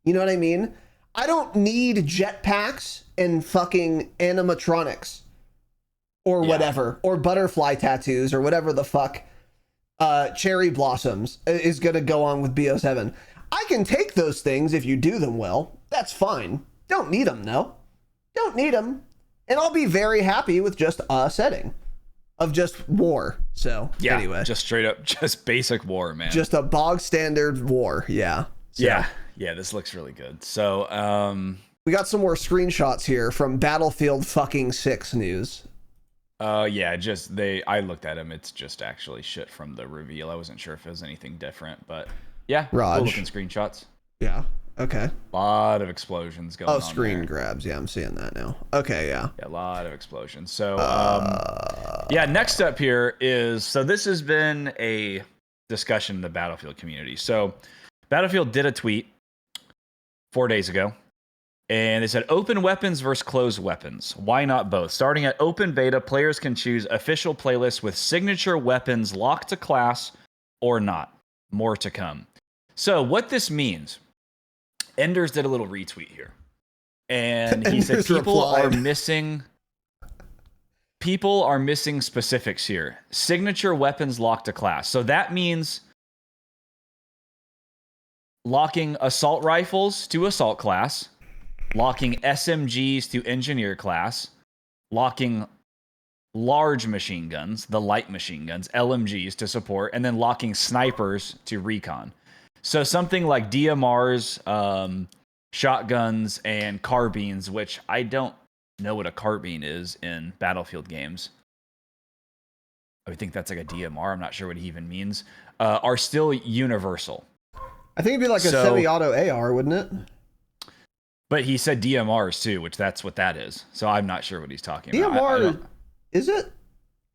You know what I mean? I don't need jetpacks and fucking animatronics or whatever, or butterfly tattoos or whatever the fuck cherry blossoms is going to go on with BO7. I can take those things if you do them well. That's fine. Don't need them, though. Don't need them. And I'll be very happy with just a setting of just war. So, anyway. Just straight up, just basic war, man. Just a bog standard war, yeah. So, yeah, this looks really good. So, we got some more screenshots here from Battlefield fucking 6 news. I looked at them. It's just actually shit from the reveal. I wasn't sure if it was anything different, but yeah, Raj. cool looking screenshots. Yeah. Okay. A lot of explosions going on. Oh, screen there. grabs. Yeah, I'm seeing that now. Okay, yeah. Yeah, a lot of explosions. So, next up here is, so this has been a discussion in the Battlefield community. So, Battlefield did a tweet 4 days ago, and they said, open weapons versus closed weapons. Why not both? Starting at open beta, players can choose official playlists with signature weapons locked to class or not. More to come. So what this means, Enders did a little retweet here. And he said people are missing specifics here. Signature weapons locked to class. So that means locking assault rifles to assault class, locking SMGs to engineer class, locking large machine guns, the light machine guns, LMGs to support, and then locking snipers to recon. So something like DMRs, shotguns, and carbines, which I don't know what a carbine is in Battlefield games. I would think that's like a DMR. I'm not sure what it even means. Are still universal. I think it'd be like a semi-auto AR, wouldn't it? But he said DMRs too, which that's what that is. So I'm not sure what he's talking about. DMR, is it?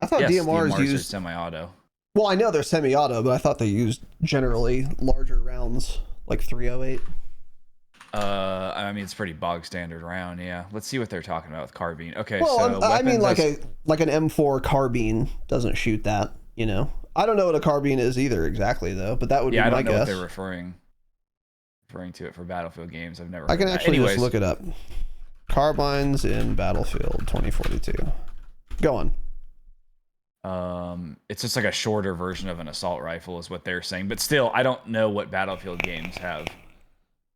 I thought DMRs used semi-auto. Well, I know they're semi-auto, but I thought they used generally larger rounds, like 308. I mean, it's pretty bog standard round, yeah. Let's see what they're talking about with carbine. Okay, well, so I mean, like an M4 carbine doesn't shoot that, you know. I don't know what a carbine is either exactly, though, but that would be my guess. I don't know what they're referring to it for Battlefield games. I've never. I can actually just look it up. Carbines in Battlefield 2042. Go on. It's just like a shorter version of an assault rifle, is what they're saying. But still, I don't know what Battlefield games have.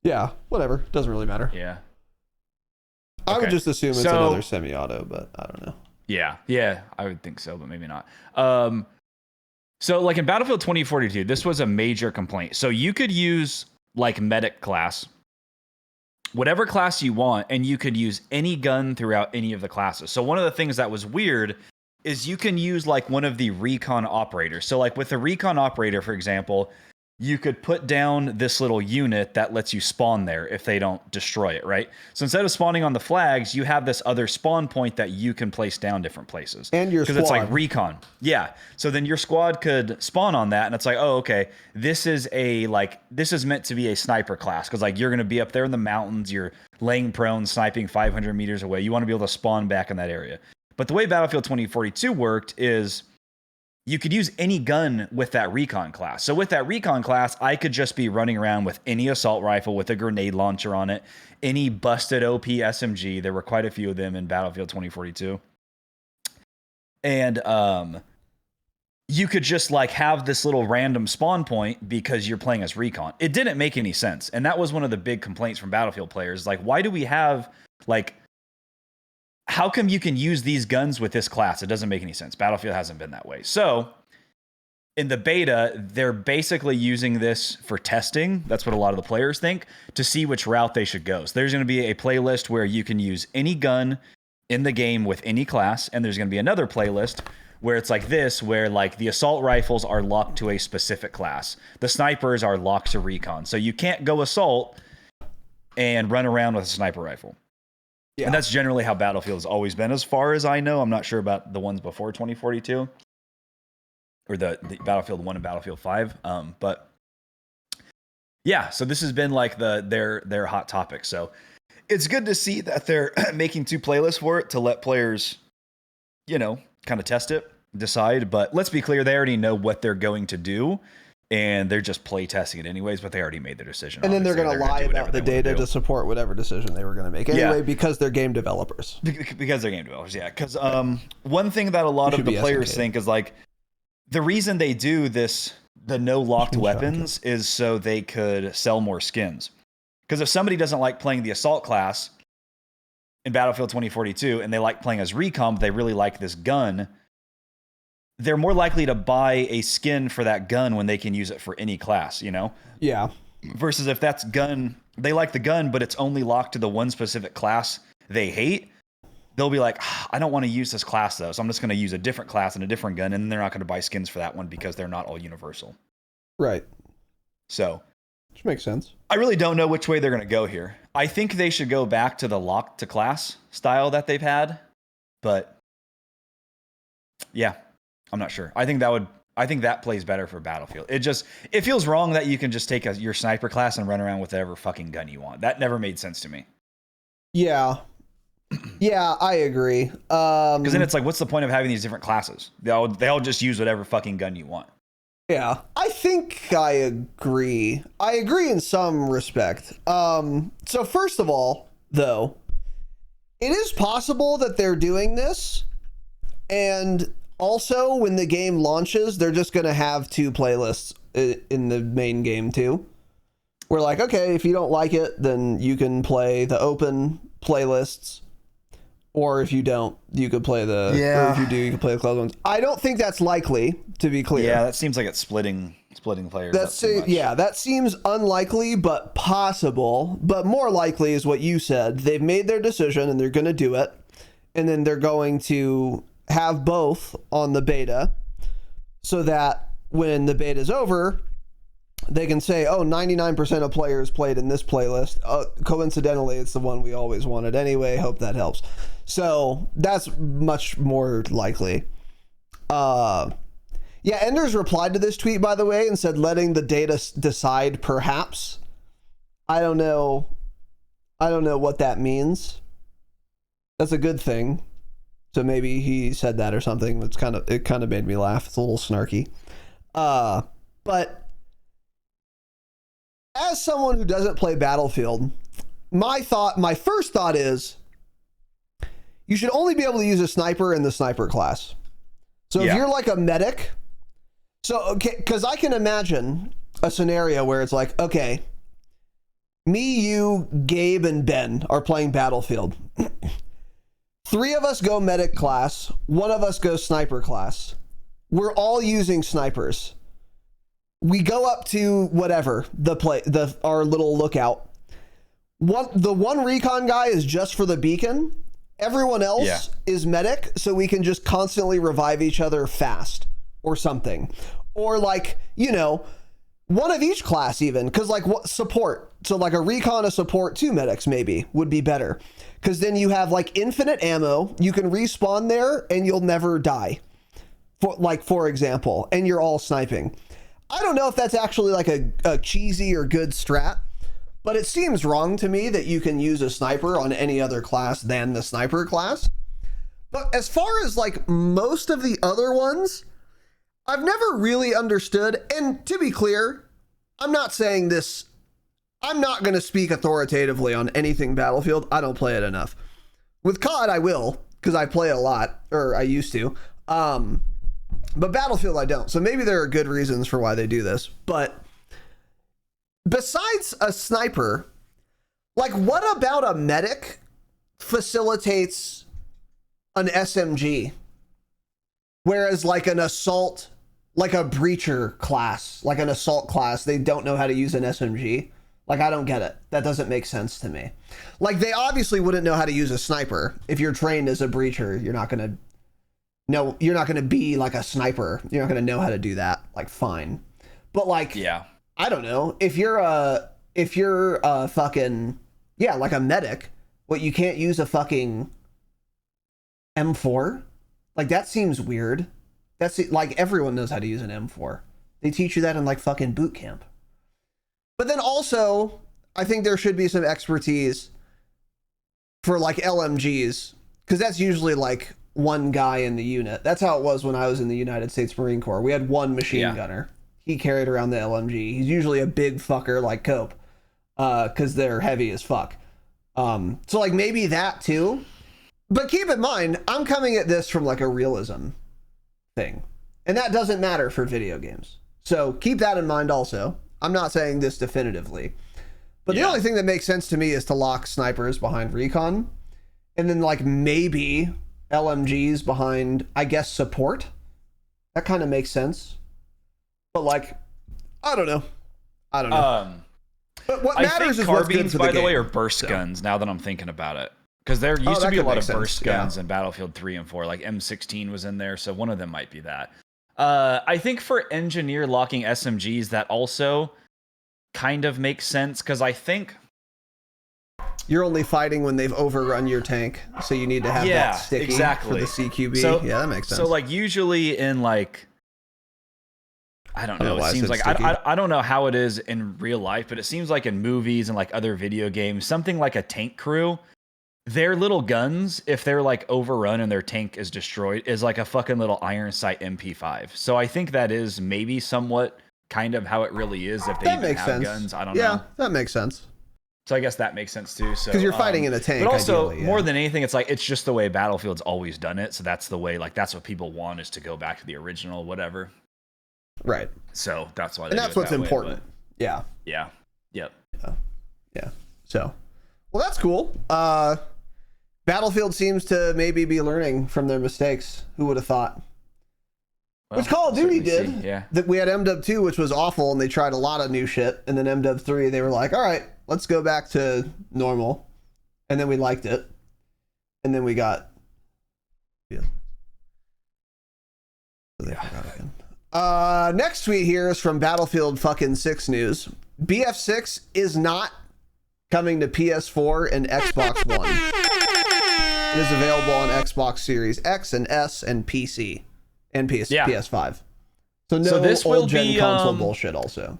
Yeah, whatever. Doesn't really matter. Yeah. I would just assume it's another semi-auto, but I don't know. Yeah, I would think so, but maybe not. So like in Battlefield 2042, this was a major complaint. So you could use like medic class, whatever class you want, and you could use any gun throughout any of the classes. So one of the things that was weird is you can use like one of the recon operators. So like with the recon operator, for example, you could put down this little unit that lets you spawn there if they don't destroy it, right? So instead of spawning on the flags, you have this other spawn point that you can place down different places. And your squad. Because it's like recon. Yeah. So then your squad could spawn on that, and it's like, oh, okay, this is meant to be a sniper class, because like you're going to be up there in the mountains, you're laying prone, sniping 500 meters away. You want to be able to spawn back in that area. But the way Battlefield 2042 worked is you could use any gun with that recon class. So with that recon class, I could just be running around with any assault rifle with a grenade launcher on it, any busted OP SMG. There were quite a few of them in Battlefield 2042. And you could just like have this little random spawn point because you're playing as recon. It didn't make any sense. And that was one of the big complaints from Battlefield players. Like, why do we have like, how come you can use these guns with this class? It doesn't make any sense. Battlefield hasn't been that way. So in the beta, they're basically using this for testing. That's what a lot of the players think, to see which route they should go. So there's going to be a playlist where you can use any gun in the game with any class. And there's going to be another playlist where it's like this, where like the assault rifles are locked to a specific class. The snipers are locked to recon. So you can't go assault and run around with a sniper rifle. Yeah. And that's generally how Battlefield has always been, as far as I know. I'm not sure about the ones before 2042 or the Battlefield 1 and Battlefield 5. But yeah, so this has been like their hot topic. So it's good to see that they're making 2 playlists for it to let players, you know, kind of test it, decide. But let's be clear, they already know what they're going to do. And they're just play testing it anyways, but they already made their decision. And then they're going to lie about the data to support whatever decision they were going to make anyway, because they're game developers. Because they're game developers, yeah. Because one thing that a lot of the players think is like, the reason they do this, the no locked weapons, is so they could sell more skins. Because if somebody doesn't like playing the assault class in Battlefield 2042 and they like playing as recon, but they really like this gun, they're more likely to buy a skin for that gun when they can use it for any class, you know? Yeah. Versus if that's gun, they like the gun, but it's only locked to the one specific class they hate, they'll be like, I don't want to use this class though, so I'm just going to use a different class and a different gun, and then they're not going to buy skins for that one because they're not all universal. Right. So. Which makes sense. I really don't know which way they're going to go here. I think they should go back to the lock to class style that they've had, but yeah. I'm not sure. I think that plays better for Battlefield. It feels wrong that you can just take your sniper class and run around with whatever fucking gun you want. That never made sense to me. Yeah. Yeah, I agree. Because then it's like, what's the point of having these different classes? They all just use whatever fucking gun you want. Yeah, I think I agree. I agree in some respect. So first of all, though, it is possible that they're doing this, and also, when the game launches, they're just going to have 2 playlists in the main game too. We're like, okay, if you don't like it, then you can play the open playlists. Or if you don't, you could play or if you do, you can play the closed ones. I don't think that's likely, to be clear. Yeah, that seems like it's splitting players. That seems unlikely, but possible. But more likely is what you said. They've made their decision and they're going to do it. And then they're going to have both on the beta so that when the beta is over, they can say, 99% of players played in this playlist. Coincidentally, it's the one we always wanted anyway. Hope that helps. So that's much more likely. Yeah, Enders replied to this tweet, by the way, and said, letting the data decide, perhaps. I don't know what that means. That's a good thing. So maybe he said that or something. It kind of made me laugh. It's a little snarky. But as someone who doesn't play Battlefield, my first thought is you should only be able to use a sniper in the sniper class. So if you're like a medic, because I can imagine a scenario where it's like, okay, me, you, Gabe, and Ben are playing Battlefield. 3 of us go medic class. 1 of us goes sniper class. We're all using snipers. We go up to whatever our little lookout. The one recon guy is just for the beacon. Everyone else is medic, so we can just constantly revive each other fast or something. Or like, one of each class even, because like what support. So like a recon, a support, 2 medics maybe would be better. Because then you have like infinite ammo. You can respawn there and you'll never die. For example, and you're all sniping. I don't know if that's actually like a cheesy or good strat, but it seems wrong to me that you can use a sniper on any other class than the sniper class. But as far as like most of the other ones, I've never really understood, and to be clear, I'm not saying this, I'm not going to speak authoritatively on anything Battlefield. I don't play it enough. With COD, I will, because I play a lot, or I used to. But Battlefield, I don't. So maybe there are good reasons for why they do this. But besides a sniper, like, what about a medic facilitates an SMG? Whereas, like, an assault, like a breacher class, like an assault class, they don't know how to use an SMG. Like, I don't get it. That doesn't make sense to me. Like, they obviously wouldn't know how to use a sniper. If you're trained as a breacher, you're not going to be like a sniper. You're not going to know how to do that. Like, fine. But, like, yeah, I don't know. If you're a fucking, yeah, like a medic, what, you can't use a fucking M4? Like, that seems weird. That's like, everyone knows how to use an M4. They teach you that in, like, fucking boot camp. But then also, I think there should be some expertise for, like, LMGs, because that's usually, like, one guy in the unit. That's how it was when I was in the United States Marine Corps. We had one machine gunner. He carried around the LMG. He's usually a big fucker like Cope, because they're heavy as fuck. So, like, maybe that too. But keep in mind, I'm coming at this from, like, a realism thing. And that doesn't matter for video games. So keep that in mind also. I'm not saying this definitively. But the only thing that makes sense to me is to lock snipers behind recon. And then, like, maybe LMGs behind, I guess, support. That kind of makes sense. But, like, I don't know. But what matters is what's good for the game. By the way, are burst guns, now that I'm thinking about it. Because there used to be a lot of burst guns in Battlefield 3 and 4. Like, M16 was in there, so one of them might be that. I think for engineer locking SMGs, that also kind of makes sense, because I think you're only fighting when they've overrun your tank, so you need to have that sticky for the CQB. So, yeah, that makes sense. So, like, usually in, like, I don't know, it seems like, I don't know how it is in real life, but it seems like in movies and, like, other video games, something like a tank crew, their little guns, if they're, like, overrun and their tank is destroyed, is like a fucking little iron sight MP5. So I think that is maybe somewhat kind of how it really is, if they even have guns. I don't know. Yeah, that makes sense. So I guess that makes sense too. So because you're fighting in a tank, but also more than anything, it's like, it's just the way Battlefield's always done it. So that's the way, like, that's what people want, is to go back to the original, whatever. Right. So that's why. And that's what's important. Yeah. Yeah. Yep. Yeah. So, well, that's cool. Battlefield seems to maybe be learning from their mistakes. Who would have thought? Well, which Call of Duty did. Yeah. That we had MW 2, which was awful, and they tried a lot of new shit. And then MW 3, they were like, all right, let's go back to normal. And then we liked it. And then we got... Yeah. So they forgot again. Next tweet here is from Battlefield fucking 6 news. BF6 is not coming to PS4 and Xbox One. It is available on Xbox Series X and S and PC and PS5. So no this old gen console bullshit also.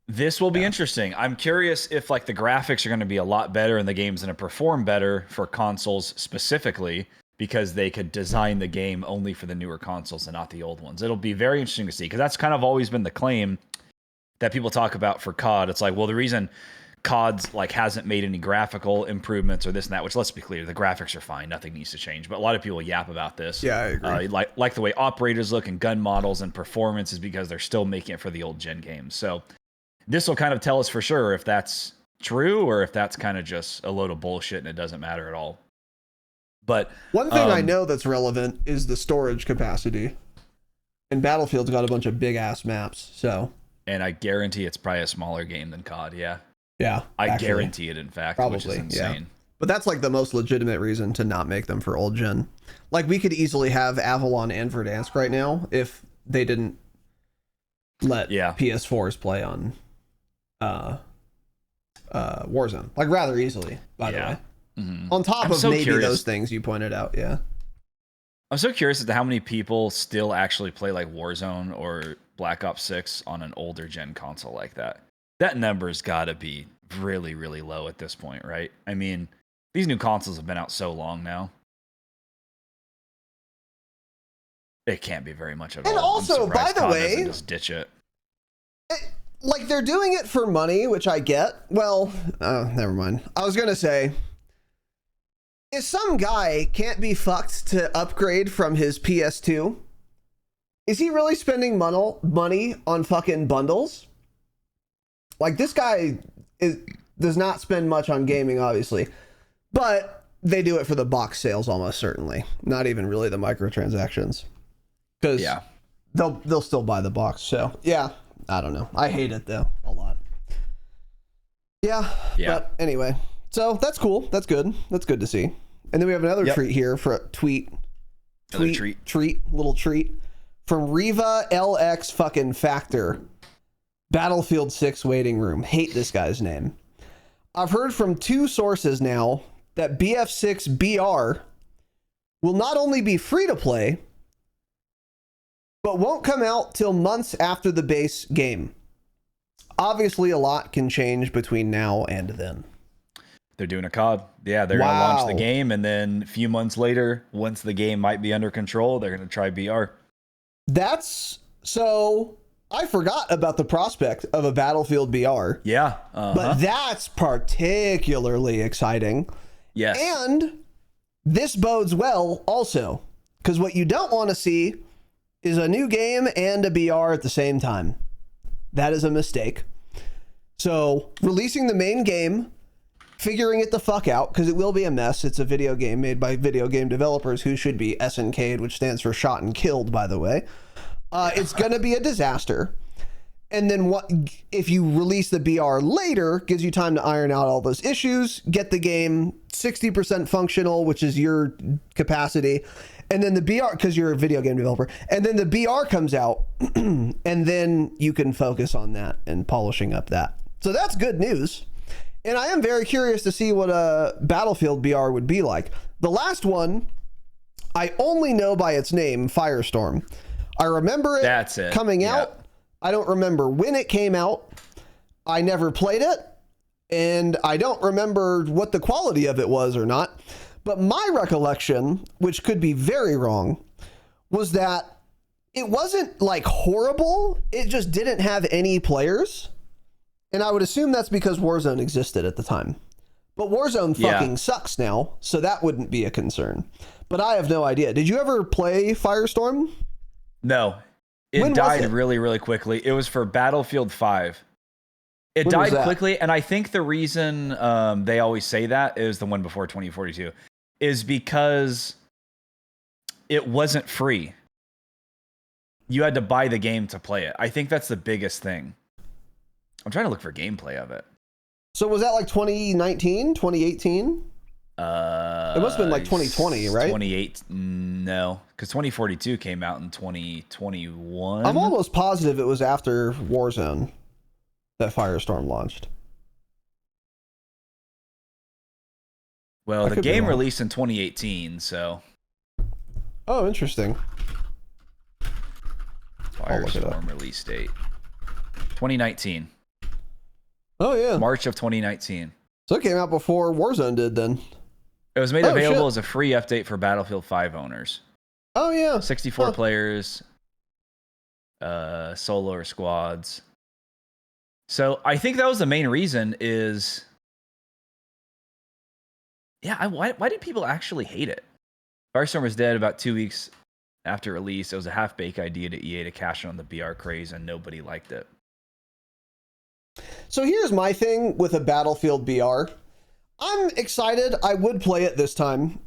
This will be interesting. I'm curious if, like, the graphics are going to be a lot better and the game's going to perform better for consoles specifically, because they could design the game only for the newer consoles and not the old ones. It'll be very interesting to see, because that's kind of always been the claim that people talk about for COD. It's like, well, the reason COD's, like, hasn't made any graphical improvements or this and that, which, let's be clear, the graphics are fine, nothing needs to change, but a lot of people yap about this. Yeah, I agree. Like the way operators look and gun models and performance is because they're still making it for the old gen games. So this will kind of tell us for sure if that's true or if that's kind of just a load of bullshit and it doesn't matter at all. But one thing I know that's relevant is the storage capacity, and Battlefield's got a bunch of big ass maps. So, and I guarantee it's probably a smaller game than COD. Yeah, I guarantee it, in fact, probably, which is insane. Yeah. But that's, like, the most legitimate reason to not make them for old gen. Like, we could easily have Avalon and Verdansk right now if they didn't let PS4s play on Warzone. Like, rather easily, by the way. Mm-hmm. On top of maybe those things you pointed out, yeah. I'm so curious as to how many people still actually play, like, Warzone or Black Ops 6 on an older gen console like that. That number's got to be really, really low at this point, right? I mean, these new consoles have been out so long now. It can't be very much at And all. also, by the way, just ditch it. Like, they're doing it for money, which I get. Well, never mind. I was gonna say, if some guy can't be fucked to upgrade from his PS2, is he really spending money on fucking bundles? Like, this guy does not spend much on gaming, obviously, but they do it for the box sales almost certainly. Not even really the microtransactions, because they'll still buy the box. So yeah, I don't know. I hate it though a lot. Yeah. But anyway, so that's cool. That's good. That's good to see. And then we have another treat here for a little treat from Riva LX fucking Factor. Battlefield 6 waiting room. Hate this guy's name. I've heard from 2 sources now that BF6 BR will not only be free to play, but won't come out till months after the base game. Obviously, a lot can change between now and then. They're doing a COD. Yeah, they're going to launch the game, and then a few months later, once the game might be under control, they're going to try BR. That's so... I forgot about the prospect of a Battlefield BR. Yeah. But that's particularly exciting. Yes. And this bodes well also, because what you don't want to see is a new game and a BR at the same time. That is a mistake. So releasing the main game, figuring it the fuck out, because it will be a mess. It's a video game made by video game developers who should be SNK'd, which stands for shot and killed, by the way. It's going to be a disaster. And then what if you release the BR later, gives you time to iron out all those issues, get the game 60% functional, which is your capacity. And then the BR, because you're a video game developer, and then the BR comes out and then you can focus on that and polishing up that. So that's good news. And I am very curious to see what a Battlefield BR would be like. The last one, I only know by its name, Firestorm. I remember it coming out. I don't remember when it came out. I never played it. And I don't remember what the quality of it was or not. But my recollection, which could be very wrong, was that it wasn't like horrible. It just didn't have any players. And I would assume that's because Warzone existed at the time. But Warzone fucking sucks now. So that wouldn't be a concern. But I have no idea. Did you ever play Firestorm? No, it died really, really quickly. It was for Battlefield 5. It died quickly, and I think the reason they always say that is the one before 2042 is because it wasn't free. You had to buy the game to play it. I think that's the biggest thing. I'm trying to look for gameplay of it. So was that like 2019, 2018? It must have been like 2020, right? 28, no, because 2042 came out in 2021. I'm almost positive it was after Warzone that Firestorm launched. Well, the game released in 2018, so. Oh, interesting. Firestorm release date 2019. Oh yeah, March of 2019. So it came out before Warzone did then. It was made available as a free update for Battlefield 5 owners. Oh yeah, 64 players, solo or squads. So I think that was the main reason is, why did people actually hate it? Firestorm was dead about 2 weeks after release. It was a half-baked idea to EA to cash in on the BR craze, and nobody liked it. So here's my thing with a Battlefield BR. I'm excited. I would play it this time.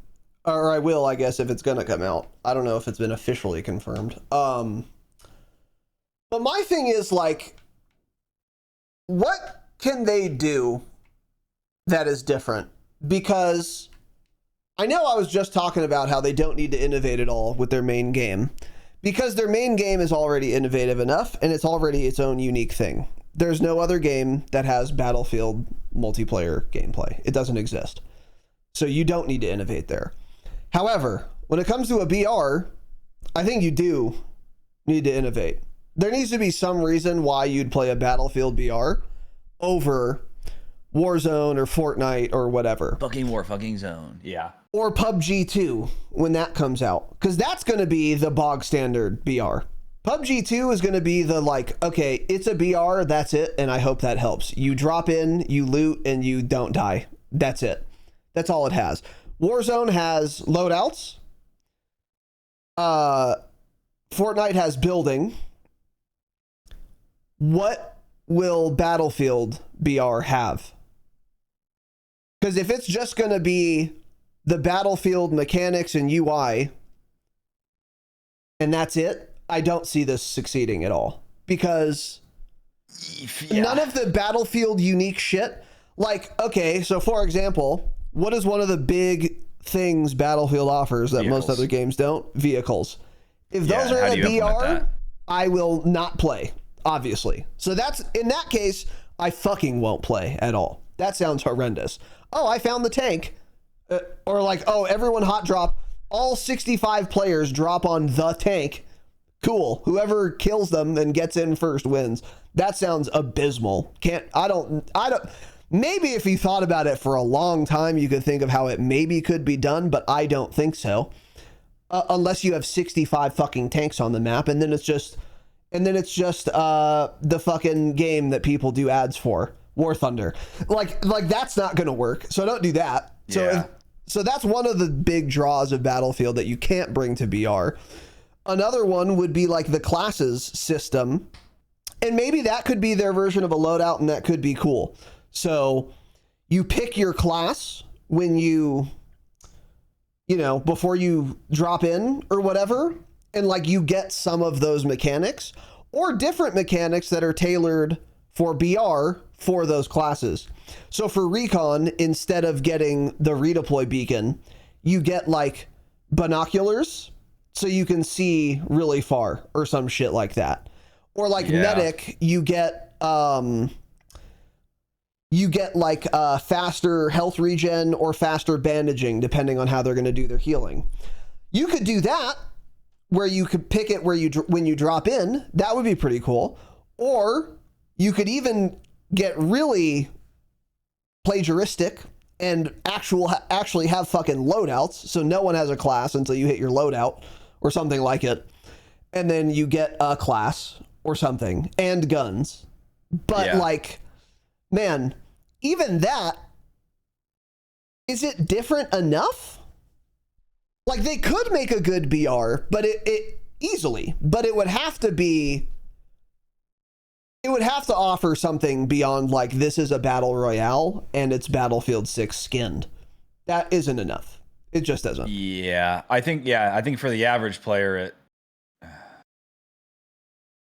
Or I will, I guess, if it's going to come out. I don't know if it's been officially confirmed. But my thing is, like, what can they do that is different? Because I know I was just talking about how they don't need to innovate at all with their main game. Because their main game is already innovative enough, and it's already its own unique thing. There's no other game that has Battlefield multiplayer gameplay. It doesn't exist. So you don't need to innovate there. However, when it comes to a BR, I think you do need to innovate. There needs to be some reason why you'd play a Battlefield BR over Warzone or Fortnite or whatever. Fucking war, fucking zone. Yeah. Or PUBG 2 when that comes out. Because that's going to be the bog standard BR. PUBG 2 is going to be the like, okay, it's a BR, that's it, and I hope that helps. You drop in, you loot, and you don't die. That's it. That's all it has. Warzone has loadouts. Fortnite has building. What will Battlefield BR have? Because if it's just going to be the Battlefield mechanics and UI, and that's it, I don't see this succeeding at all. Because none of the Battlefield unique shit, like, okay, so for example, what is one of the big things Battlefield offers that most other games don't? Vehicles. If those are a BR, I will not play, obviously. So that's, in that case, I fucking won't play at all. That sounds horrendous. Oh, I found the tank. Or like, oh, everyone hot drop. All 65 players drop on the tank. Cool. Whoever kills them and gets in first wins. That sounds abysmal. I don't, maybe if you thought about it for a long time, you could think of how it maybe could be done, but I don't think so. Unless you have 65 fucking tanks on the map, and then it's just the fucking game that people do ads for, War Thunder. Like that's not gonna work. So don't do that. So that's one of the big draws of Battlefield that you can't bring to BR. Another one would be like the classes system, and maybe that could be their version of a loadout, and that could be cool. So you pick your class when you know, before you drop in or whatever, and like you get some of those mechanics or different mechanics that are tailored for BR for those classes. So for recon, instead of getting the redeploy beacon, you get like binoculars so you can see really far or some shit like that. Or like medic, you get like faster health regen or faster bandaging, depending on how they're going to do their healing. You could do that where you could pick it when you drop in. That would be pretty cool. Or you could even get really plagiaristic and actually have fucking loadouts. So no one has a class until you hit your loadout or something like it. And then you get a class or something and guns. But like, man, even that, is it different enough? Like they could make a good BR, but it easily, but it would have to offer something beyond like, this is a battle royale and it's Battlefield 6 skinned. That isn't enough. It just doesn't. I think for the average player,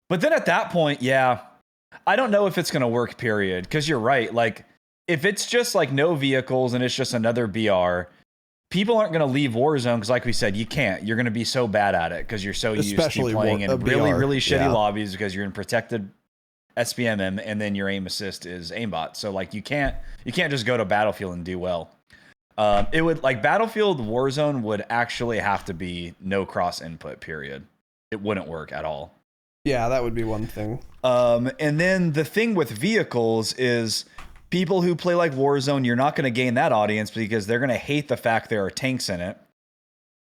but then at that point, I don't know if it's going to work, period. Because you're right. Like, if it's just like no vehicles and it's just another BR, people aren't going to leave Warzone because, like we said, you can't. You're going to be so bad at it because you're so used to playing in really shitty lobbies because you're in protected SPMM and then your aim assist is aimbot. So like you can't just go to Battlefield and do well. It would, like, Battlefield Warzone would actually have to be no cross input, period. It wouldn't work at all. Yeah, that would be one thing. And then the thing with vehicles is people who play like Warzone, you're not going to gain that audience because they're going to hate the fact there are tanks in it.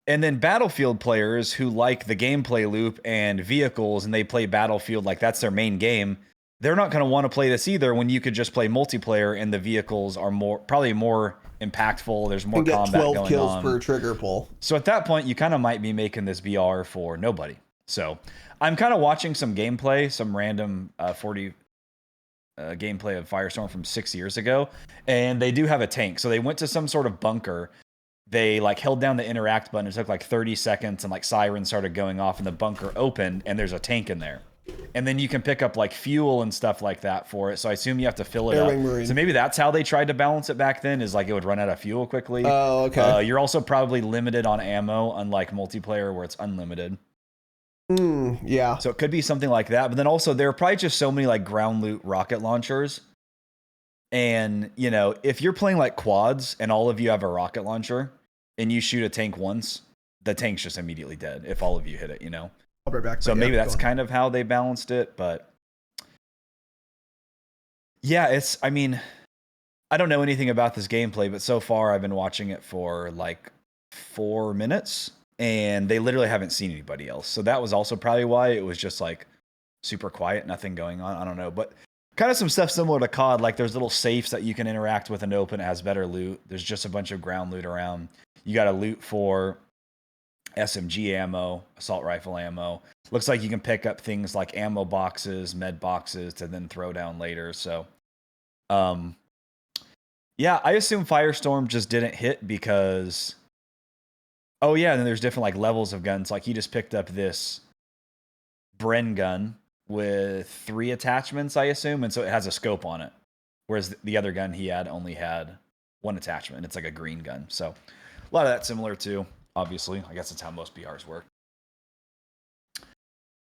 And then Battlefield players who like the gameplay loop and vehicles and they play Battlefield like that's their main game, they're not going to want to play this either when you could just play multiplayer and the vehicles are probably more impactful. There's more combat going on. 12 kills per trigger pull. So at that point, you kind of might be making this BR for nobody. So I'm kind of watching some gameplay, some random 40 gameplay of Firestorm from 6 years ago, and they do have a tank. So they went to some sort of bunker. They like held down the interact button. It took like 30 seconds and like sirens started going off and the bunker opened and there's a tank in there. And then you can pick up like fuel and stuff like that for it. So I assume you have to fill it up. Marine. So maybe that's how they tried to balance it back then, is like it would run out of fuel quickly. Oh, okay. You're also probably limited on ammo, unlike multiplayer where it's unlimited. Yeah. So it could be something like that. But then also there are probably just so many like ground loot rocket launchers. And, you know, if you're playing like quads and all of you have a rocket launcher and you shoot a tank once, the tank's just immediately dead if all of you hit it, you know? I'll be right back. So maybe that's kind of how they balanced it. But yeah, I mean, I don't know anything about this gameplay, but so far I've been watching it for like 4 minutes, and they literally haven't seen anybody else. So that was also probably why it was just like super quiet, nothing going on. I don't know, but kind of some stuff similar to COD. Like there's little safes that you can interact with and open. It has better loot. There's just a bunch of ground loot around. You got to loot for SMG ammo, assault rifle ammo. Looks like you can pick up things like ammo boxes, med boxes to then throw down later. So, yeah, I assume Firestorm just didn't hit because, oh yeah, and then there's different like levels of guns. Like he just picked up this Bren gun with 3 attachments, I assume, and so it has a scope on it. Whereas the other gun he had only had 1 attachment. It's like a green gun. So a lot of that similar too, obviously. I guess that's how most BRs work.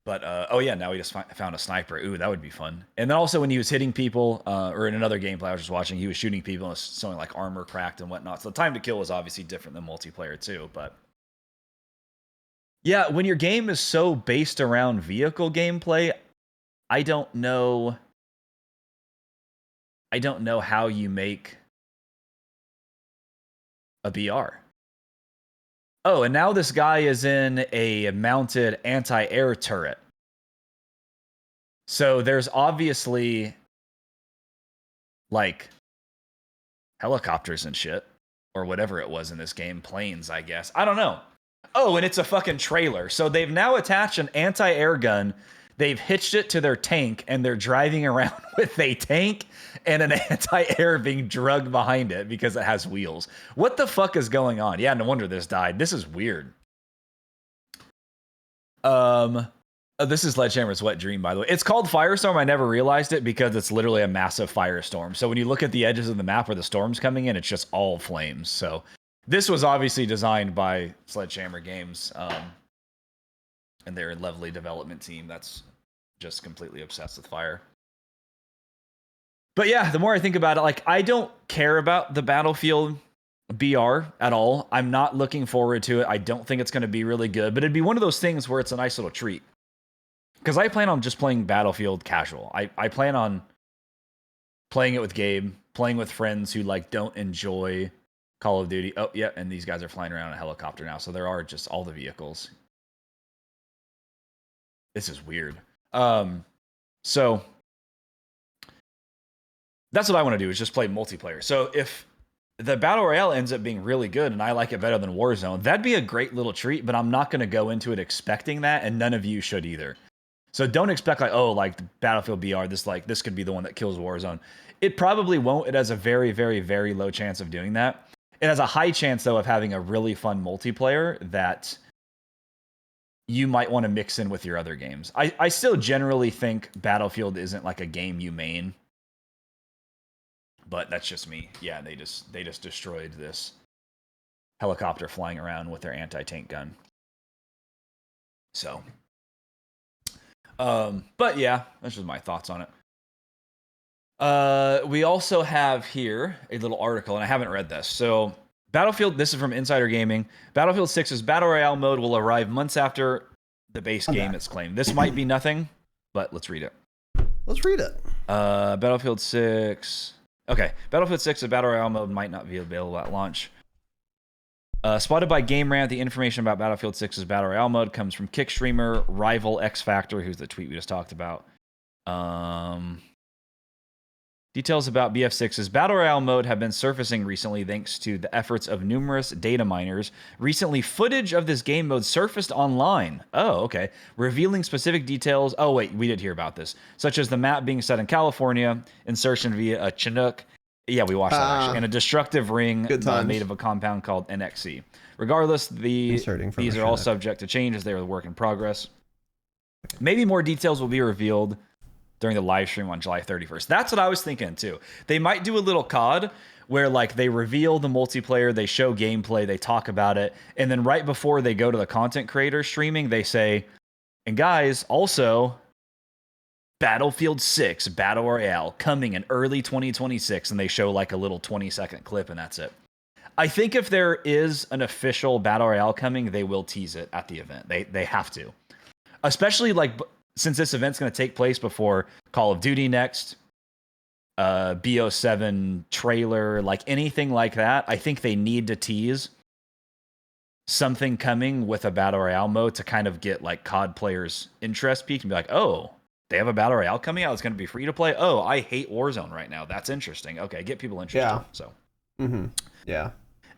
But, oh yeah, now we just found a sniper. Ooh, that would be fun. And then also when he was hitting people, or in another gameplay I was just watching, he was shooting people and it was showing like armor cracked and whatnot. So the time to kill is obviously different than multiplayer too, but yeah, when your game is so based around vehicle gameplay, I don't know how you make a BR. Oh, and now this guy is in a mounted anti-air turret. So there's obviously like helicopters and shit, or whatever it was in this game, planes, I guess. I don't know. Oh, and it's a fucking trailer. So they've now attached an anti-air gun. They've hitched it to their tank, and they're driving around with a tank and an anti-air being drugged behind it because it has wheels. What the fuck is going on? Yeah, no wonder this died. This is weird. This is Sledgehammer's wet dream, by the way. It's called Firestorm. I never realized it because it's literally a massive firestorm. So when you look at the edges of the map where the storm's coming in, it's just all flames. So this was obviously designed by Sledgehammer Games. And their lovely development team that's just completely obsessed with fire. But yeah, the more I think about it, like I don't care about the Battlefield BR at all. I'm not looking forward to it. I don't think it's going to be really good, but it'd be one of those things where it's a nice little treat. Because I plan on just playing Battlefield casual. I plan on playing it with Gabe, playing with friends who like don't enjoy Call of Duty. Oh yeah, and these guys are flying around in a helicopter now, so there are just all the vehicles. This is weird. So that's what I want to do is just play multiplayer. So if the Battle Royale ends up being really good and I like it better than Warzone, that'd be a great little treat, but I'm not going to go into it expecting that, and none of you should either. So don't expect like, oh, like the Battlefield BR, this could be the one that kills Warzone. It probably won't. It has a very, very, very low chance of doing that. It has a high chance, though, of having a really fun multiplayer that you might want to mix in with your other games. I still generally think Battlefield isn't like a game you main, but that's just me. Yeah, they just destroyed this helicopter flying around with their anti-tank gun. So, but yeah, that's just my thoughts on it. We also have here a little article, and I haven't read this. So Battlefield, this is from Insider Gaming. Battlefield 6's Battle Royale mode will arrive months after the base game, it's claimed. This might be nothing, but let's read it. Let's read it. Battlefield 6. Okay. Battlefield 6's Battle Royale mode might not be available at launch. Spotted by Game Rant, the information about Battlefield 6's Battle Royale mode comes from kick streamer Rival X Factor, who's the tweet we just talked about. Details about BF6's Battle Royale mode have been surfacing recently thanks to the efforts of numerous data miners. Recently, footage of this game mode surfaced online. Oh, okay. Revealing specific details. Oh, wait, we did hear about this. Such as the map being set in California, insertion via a Chinook. Yeah, we watched that actually. And a destructive ring made of a compound called NXC. Regardless, these are all subject to change as they are a work in progress. Maybe more details will be revealed during the live stream on July 31st. That's what I was thinking too. They might do a little COD where like they reveal the multiplayer, they show gameplay, they talk about it, and then right before they go to the content creator streaming, they say, and guys, also Battlefield 6 Battle Royale coming in early 2026, and they show like a little 20-second clip, and that's it. I think if there is an official Battle Royale coming, they will tease it at the event. They have to. Especially like since this event's going to take place before Call of Duty next, BO7 trailer, like anything like that. I think they need to tease something coming with a battle royale mode to kind of get like COD players' interest peaked and be like, oh, they have a battle royale coming out. It's going to be free to play. Oh, I hate Warzone right now. That's interesting. Okay, get people interested. Yeah. So, Yeah.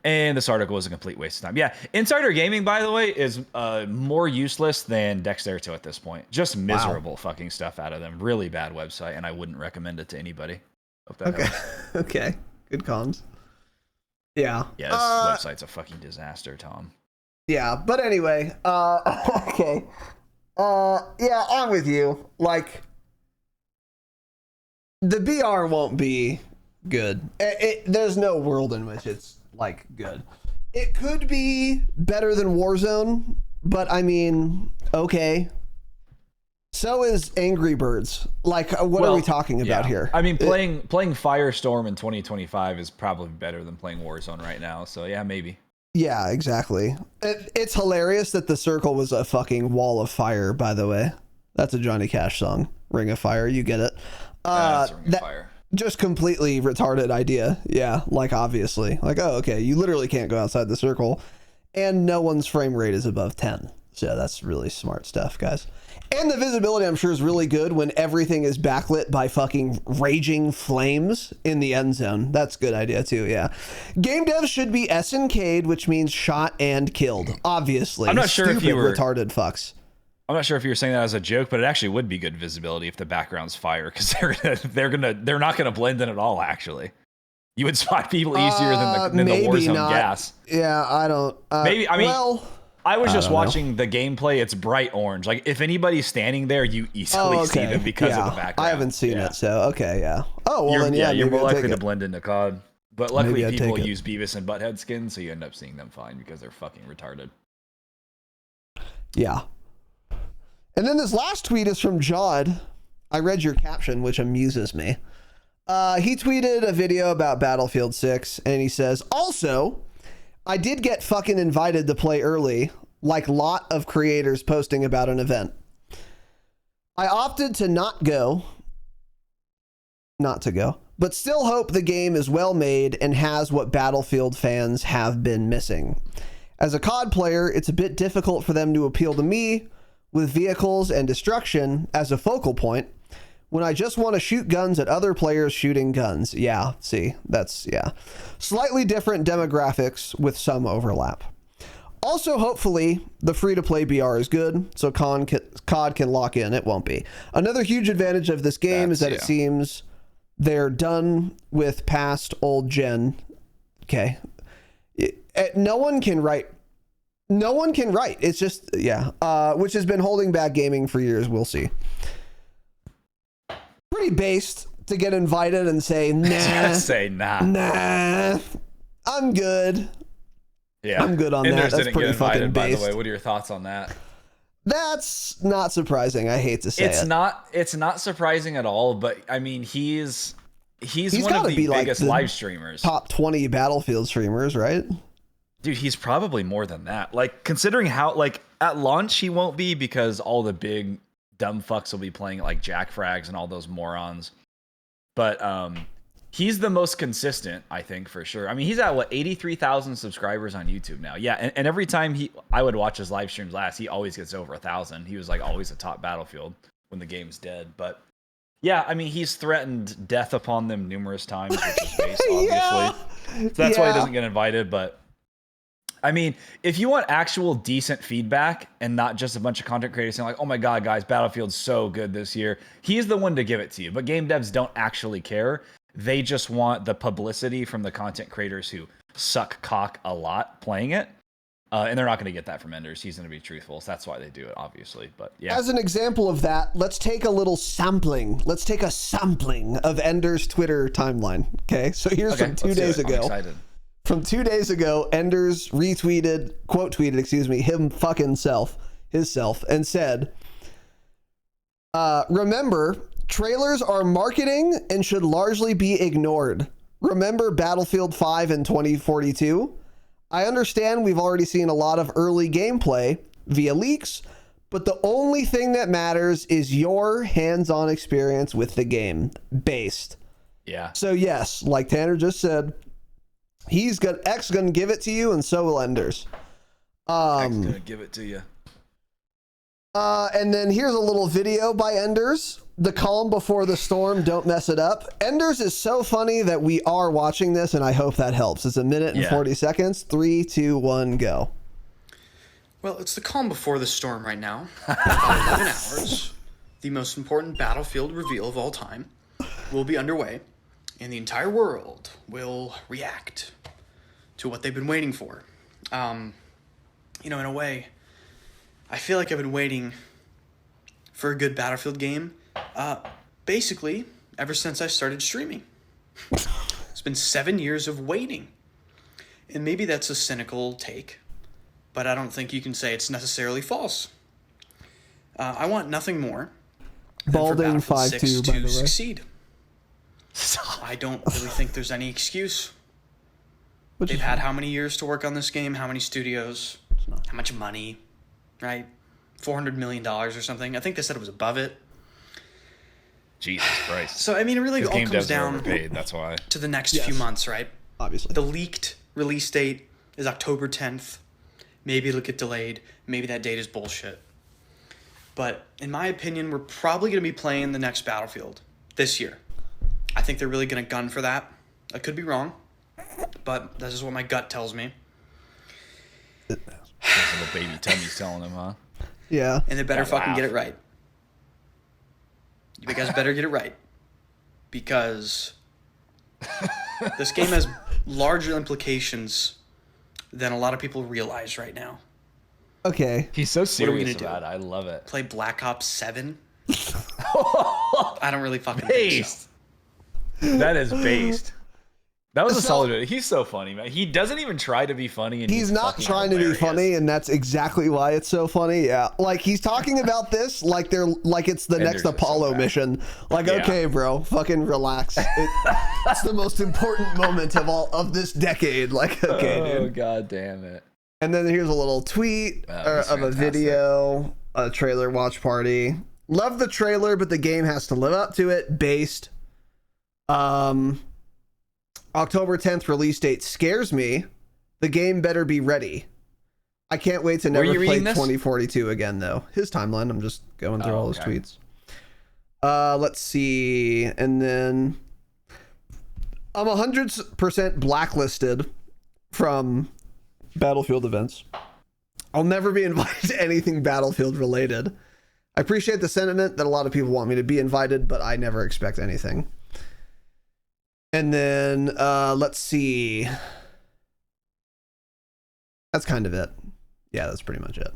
And this article was a complete waste of time. Yeah, Insider Gaming, by the way, is more useless than Dexerto at this point. Just miserable fucking stuff out of them. Really bad website, and I wouldn't recommend it to anybody. Hope that helps. Okay. Good cons. Yeah. Yeah, this website's a fucking disaster, Tom. Yeah, but anyway, okay. Yeah, I'm with you. Like, the BR won't be good. There's no world in which it's, like, good. It could be better than Warzone, but I mean, okay. So is Angry Birds. Like, what are we talking about here? I mean, playing Firestorm in 2025 is probably better than playing Warzone right now. So yeah, maybe. Yeah, exactly. It's hilarious that the circle was a fucking wall of fire, by the way. That's a Johnny Cash song. Ring of Fire, you get it. That's Ring of Fire. Just completely retarded idea. Yeah, like obviously. Like, oh, okay, you literally can't go outside the circle. And no one's frame rate is above 10. So that's really smart stuff, guys. And the visibility, I'm sure, is really good when everything is backlit by fucking raging flames in the end zone. That's a good idea, too, yeah. Game devs should be SNK'd, which means shot and killed, obviously. I'm not sure if you were... retarded fucks. I'm not sure if you were saying that as a joke, but it actually would be good visibility if the background's fire, because they're not gonna blend in at all, actually. You would spot people easier than the Warzone not. Gas. Yeah, I don't... maybe, I mean... Well... I was just watching the gameplay. It's bright orange. Like, if anybody's standing there, you easily see them because of the background. I haven't seen it, so okay, yeah. Oh, well, you're more likely to blend into COD. But luckily, people use Beavis and Butthead skins, so you end up seeing them fine because they're fucking retarded. Yeah. And then this last tweet is from Jod. I read your caption, which amuses me. He tweeted a video about Battlefield 6, and he says, also... I did get fucking invited to play early, like lot of creators posting about an event. I opted to not to go, but still hope the game is well made and has what Battlefield fans have been missing. As a COD player, it's a bit difficult for them to appeal to me with vehicles and destruction as a focal point when I just want to shoot guns at other players shooting guns. Yeah, see, yeah. Slightly different demographics with some overlap. Also, hopefully, the free-to-play BR is good, so COD can lock in. It won't be. Another huge advantage of this game is that it seems they're done with past old gen. Okay. No one can write. It's just, yeah. Which has been holding back gaming for years. We'll see. Pretty based to get invited and say nah, I'm good. Yeah, I'm good on that. That's pretty fucking based. By the way, what are your thoughts on that? That's not surprising. I hate to say it's not surprising at all. But I mean, he's one of the biggest live streamers, top 20 Battlefield streamers, right? Dude, he's probably more than that. Like, considering how, like, at launch he won't be because all the big dumb fucks will be playing like Jack Frags and all those morons. But he's the most consistent, I think, for sure. I mean, he's at 83,000 subscribers on YouTube now. Yeah, and every time I would watch his live streams last, he always gets over 1,000. He was like always a top Battlefield when the game's dead. But yeah, I mean, he's threatened death upon them numerous times, which is based, obviously. Yeah. So that's why he doesn't get invited. But I mean, if you want actual decent feedback and not just a bunch of content creators saying like, oh my God, guys, Battlefield's so good this year, he's the one to give it to you. But game devs don't actually care. They just want the publicity from the content creators who suck cock a lot playing it. And they're not going to get that from Enders. He's going to be truthful. So that's why they do it, obviously. But yeah. As an example of that, let's take a little sampling. Let's take a sampling of Enders' Twitter timeline. Okay. So here's from 2 days ago. I'm excited. From 2 days ago, Enders quote tweeted, him fucking himself, and said, remember, trailers are marketing and should largely be ignored. Remember Battlefield 5 in 2042? I understand we've already seen a lot of early gameplay via leaks, but the only thing that matters is your hands-on experience with the game. Based. Yeah. So yes, like Tanner just said, X gonna give it to you, and so will Enders. X gonna give it to you. And then here's a little video by Enders. The calm before the storm, don't mess it up. Enders is so funny that we are watching this, and I hope that helps. It's 1 minute and 40 seconds. 3, 2, 1, go. Well, it's the calm before the storm right now. In about 11 hours, the most important battlefield reveal of all time will be underway, and the entire world will react to what they've been waiting for. In a way, I feel like I've been waiting for a good Battlefield game, basically, ever since I started streaming. It's been 7 years of waiting. And maybe that's a cynical take, but I don't think you can say it's necessarily false. I want nothing more than for Balding Battlefield 6 5-2, by the to way. succeed. I don't really think there's any excuse. They've had how many years to work on this game? How many studios? How much money? Right? $400 million or something. I think they said it was above it. Jesus Christ. So, I mean, it really all game comes devs are down overpaid, that's why. to the next few months, right? Obviously. The leaked release date is October 10th. Maybe it'll get delayed. Maybe that date is bullshit. But in my opinion, we're probably going to be playing the next Battlefield this year. I think they're really going to gun for that. I could be wrong, but this is what my gut tells me. Little baby tummy's telling him, huh? Yeah. And they better That fucking laugh. get it right. You guys better get it right. Because this game has larger implications than a lot of people realize right now. Okay. He's so are we serious gonna do? about it. I love it. Play Black Ops 7? I don't really fucking think so. Based. That is based. That was a solid video. He's so funny, man. He doesn't even try to be funny. And He's not fucking trying to be hilarious. funny, and that's exactly why it's so funny. Yeah, like he's talking about this like it's the next Enders is so Apollo bad. mission. Like, Yeah. okay, bro, fucking relax. It's the most important moment of this decade. Like, okay, Oh, dude. god damn it. And then here's a little tweet He's of a fantastic. video, a trailer watch party. Love the trailer, but the game has to live up to it. Based. October 10th release date scares me. The game better be ready. I can't wait to Were never you play reading this? 2042 again, though. His timeline. I'm just going through all his okay. tweets. Let's see. And then I'm 100% blacklisted from Battlefield events. I'll never be invited to anything Battlefield related. I appreciate the sentiment that a lot of people want me to be invited, but I never expect anything. And then let's see. That's kind of it. Yeah, that's pretty much it.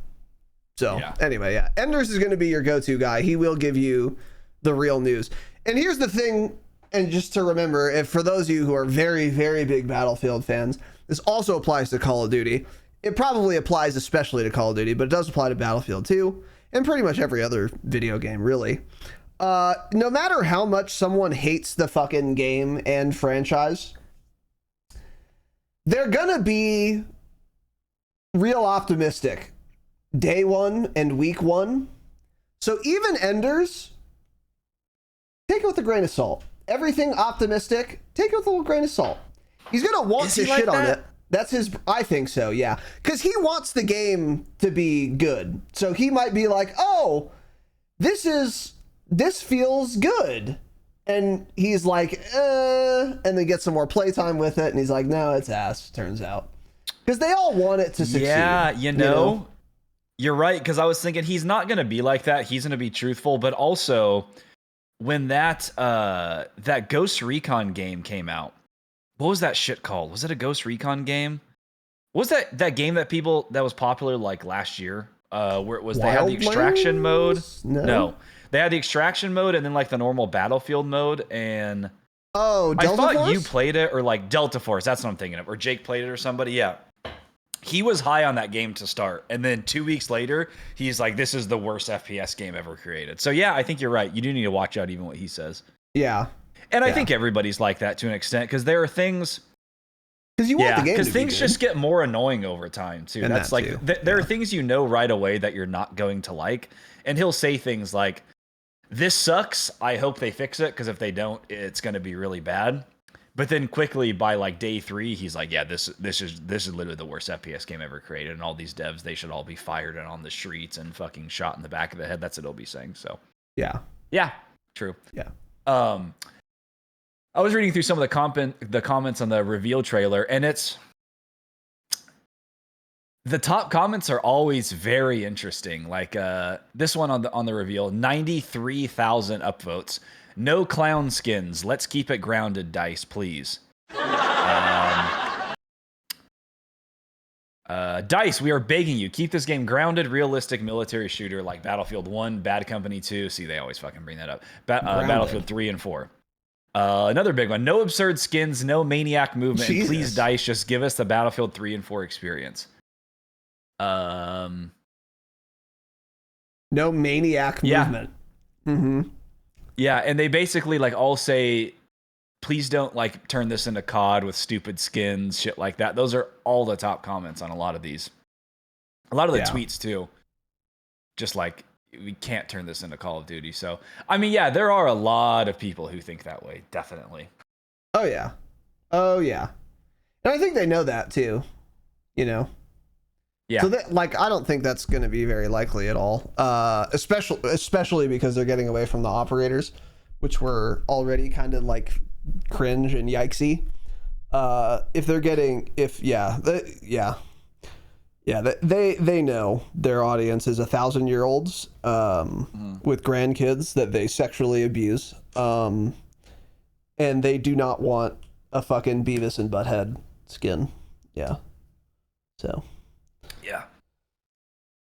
So Yeah. anyway, yeah. Enders is going to be your go-to guy. He will give you the real news. And here's the thing, and just to remember, if for those of you who are very, very big Battlefield fans, this also applies to Call of Duty. It probably applies especially to Call of Duty, but it does apply to Battlefield too, and pretty much every other video game, really. No matter how much someone hates the fucking game and franchise, they're gonna be real optimistic day one and week one. So even Enders, take it with a grain of salt. Everything optimistic, take it with a little grain of salt. He's gonna want Is to he like shit on that? it. That's his. I think so. Yeah, because he wants the game to be good. So he might be like, "Oh, this feels good," and he's like, and then get some more playtime with it, and he's like, "No, it's ass." Turns out, because they all want it to succeed. Yeah, you know, you're right. Because I was thinking he's not going to be like that. He's going to be truthful. But also, when that Ghost Recon game came out, what was that shit called? Was it a Ghost Recon game? What was that game that was popular like last year? Where it was they had the extraction mode. Wildlands? No, they had the extraction mode and then like the normal Battlefield mode. And Oh, I Delta thought Force? you played it, or like Delta Force. That's what I'm thinking of. Or Jake played it, or somebody. Yeah. He was high on that game to start, and then 2 weeks later, he's like, "This is the worst FPS game ever created." So yeah, I think you're right. You do need to watch out even what he says. Yeah, And I Yeah. think everybody's like that to an extent, because there are things. because you want Yeah, the game to because be things good. just get more annoying over time too. And That's that like too. there are things you know right away that you're not going to like, and he'll say things like, this sucks. I hope they fix it, because if they don't, it's going to be really bad. But then quickly by like day 3, he's like, yeah, this is literally the worst FPS game ever created, and all these devs, they should all be fired and on the streets and fucking shot in the back of the head. That's what he'll be saying. So yeah, true. Yeah. I was reading through some of the comments on the reveal trailer, and the top comments are always very interesting. Like this one on the reveal, 93,000 upvotes. No clown skins. Let's keep it grounded, DICE, please. DICE, we are begging you, keep this game grounded, realistic military shooter like Battlefield 1, Bad Company 2. See, they always fucking bring that up. Battlefield 3 and 4. Another big one. No absurd skins, no maniac movement. And please, DICE, just give us the Battlefield 3 and 4 experience. No maniac movement. Mm-hmm. Yeah, and they basically like all say, please don't like turn this into COD with stupid skins, shit like that. Those are all the top comments on a lot of these. A lot of the tweets too. Just like, we can't turn this into Call of Duty. So, I mean, yeah, there are a lot of people who think that way, definitely. Oh yeah. And I think they know that too, you know? Yeah. So that, like, I don't think that's going to be very likely at all. Especially because they're getting away from the operators, which were already kind of like cringe and yikesy. They know their audience is 1,000-year-olds with grandkids that they sexually abuse, and they do not want a fucking Beavis and Butthead skin. Yeah. So. Yeah.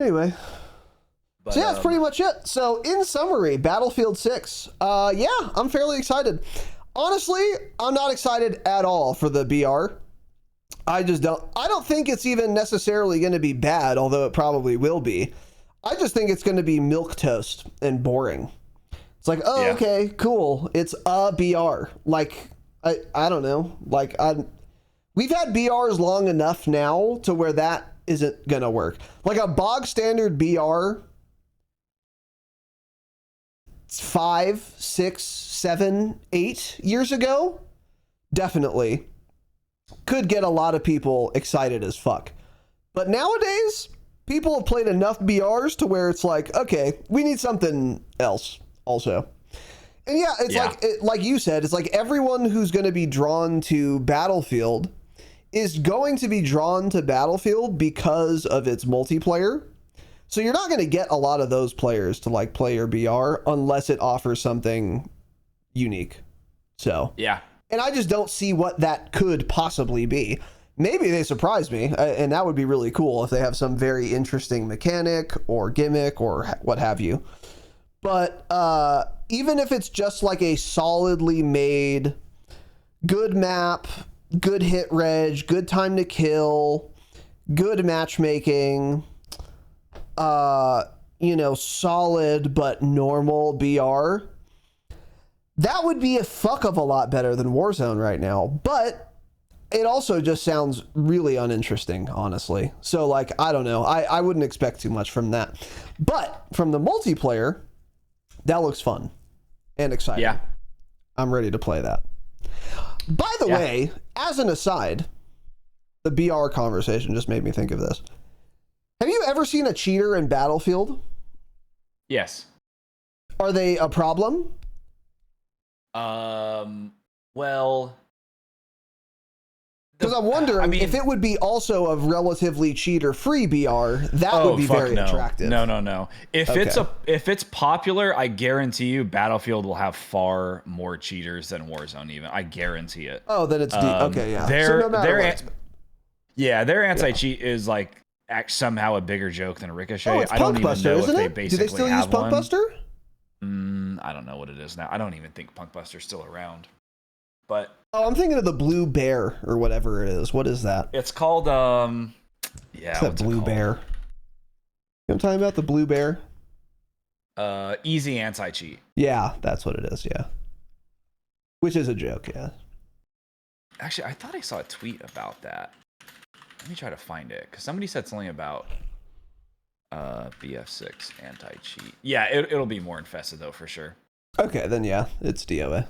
Anyway. But, so yeah, that's pretty much it. So in summary, Battlefield 6. Yeah, I'm fairly excited. Honestly, I'm not excited at all for the BR. I don't think it's even necessarily going to be bad, although it probably will be. I just think it's going to be milquetoast and boring. It's like, oh, yeah. Okay, cool. It's a BR. Like, I don't know. Like, we've had BRs long enough now to where that isn't going to work. Like a bog standard BR 5, 6, 7, 8 years ago, definitely could get a lot of people excited as fuck. But nowadays, people have played enough BRs to where it's like, okay, we need something else also. And yeah, it's like you said, it's like everyone who's going to be drawn to Battlefield is going to be drawn to Battlefield because of its multiplayer. So you're not going to get a lot of those players to like play your BR unless it offers something unique. So yeah. And I just don't see what that could possibly be. Maybe they surprise me, and that would be really cool if they have some very interesting mechanic or gimmick or what have you. But even if it's just like a solidly made, good map, good hit reg, good time to kill, good matchmaking, solid but normal BR, that would be a fuck of a lot better than Warzone right now. But it also just sounds really uninteresting, honestly. So, like, I don't know. I wouldn't expect too much from that. But from the multiplayer, that looks fun and exciting. Yeah. I'm ready to play that. By the way, as an aside, the BR conversation just made me think of this. Have you ever seen a cheater in Battlefield? Yes. Are they a problem? Well, because I'm wondering if it would be also a relatively cheater-free BR, that would be very attractive. No. If it's popular, I guarantee you Battlefield will have far more cheaters than Warzone. Even I guarantee it. Oh, then it's okay. Yeah. Their anti-cheat is like somehow a bigger joke than Ricochet. Oh, it's I don't even Punkbuster, know isn't if they it? basically Do they still use have one. Punkbuster? I don't know what it is now. I don't even think Punkbuster's still around. But I'm thinking of the Blue Bear or whatever it is. What is that? It's called What's that Blue Bear? You know what I'm talking about? The Blue Bear? Easy anti-cheat. Yeah, that's what it is, yeah. Which is a joke, yeah. Actually, I thought I saw a tweet about that. Let me try to find it, because somebody said something about BF6 anti-cheat. Yeah, it'll be more infested though for sure. Okay, then yeah, it's DOA.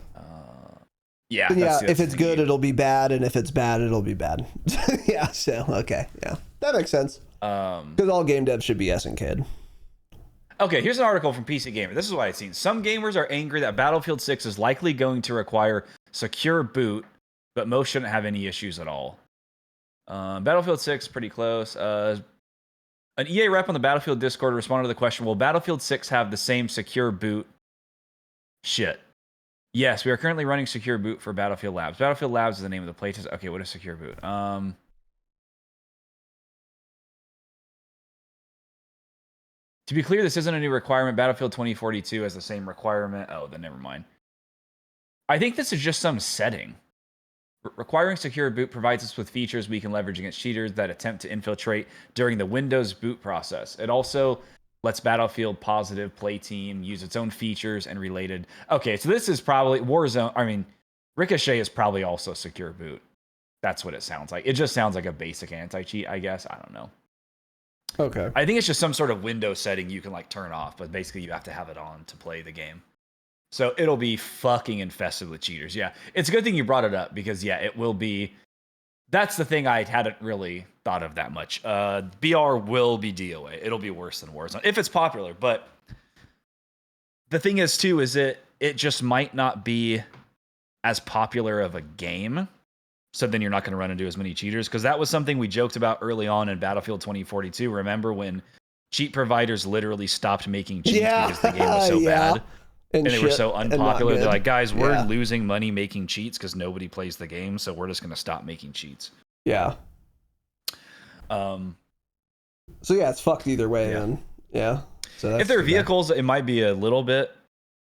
Yeah, Yeah. If it's good, it'll be bad, and if it's bad, it'll be bad. Yeah. So okay, yeah, that makes sense. Because all game devs should be SNK'd. Okay, here's an article from PC Gamer. This is what I've seen. Some gamers are angry that Battlefield 6 is likely going to require secure boot, but most shouldn't have any issues at all. Battlefield 6, pretty close. An EA rep on the Battlefield Discord responded to the question, will Battlefield 6 have the same secure boot? Shit. Yes, we are currently running secure boot for Battlefield Labs. Battlefield Labs is the name of the playtest. Okay, what is secure boot? To be clear, this isn't a new requirement. Battlefield 2042 has the same requirement. Oh, then never mind. I think this is just some setting. Requiring secure boot provides us with features we can leverage against cheaters that attempt to infiltrate during the Windows boot process. It also lets Battlefield Positive Play Team use its own features and related. Okay, so this is probably Warzone. I mean, Ricochet is probably also secure boot. That's what it sounds like. It just sounds like a basic anti-cheat, I guess. I don't know. Okay. I think it's just some sort of window setting you can like turn off, but basically you have to have it on to play the game. So it'll be fucking infested with cheaters. Yeah, it's a good thing you brought it up because yeah, it will be. That's the thing I hadn't really thought of that much. BR will be DOA. It'll be worse than Warzone if it's popular. But the thing is too, is it just might not be as popular of a game. So then you're not going to run into as many cheaters. Because that was something we joked about early on in Battlefield 2042. Remember when cheat providers literally stopped making cheats because the game was so bad? And they were so unpopular. They're like, guys, we're losing money making cheats because nobody plays the game. So we're just going to stop making cheats. Yeah. So yeah, it's fucked either way. Then yeah. So that's if they're vehicles, it might be a little bit.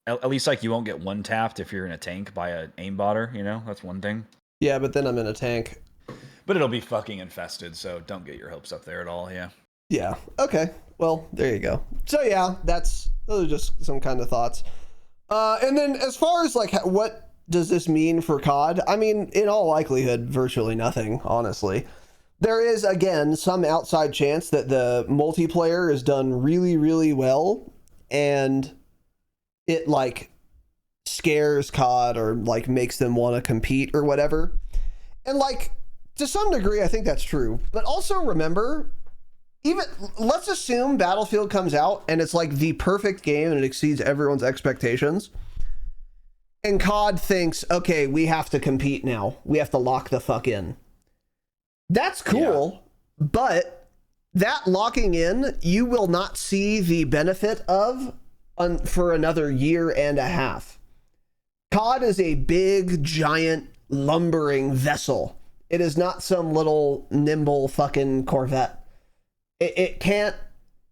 At least like you won't get one tapped if you're in a tank by an aimbotter. You know, that's one thing. Yeah, but then I'm in a tank. But it'll be fucking infested, so don't get your hopes up there at all, yeah. Yeah, okay. Well, there you go. So yeah, those are just some kind of thoughts. And then as far as like what does this mean for COD? I mean, in all likelihood, virtually nothing, honestly. There is, again, some outside chance that the multiplayer is done really, really well, and it like scares COD or like makes them want to compete or whatever. And like to some degree I think that's true, but also remember, even let's assume Battlefield comes out and it's like the perfect game and it exceeds everyone's expectations, and COD thinks, okay, we have to compete now, we have to lock the fuck in. That's cool, but that locking in you will not see the benefit of for another year and a half. COD is a big, giant, lumbering vessel. It is not some little nimble fucking Corvette. It can't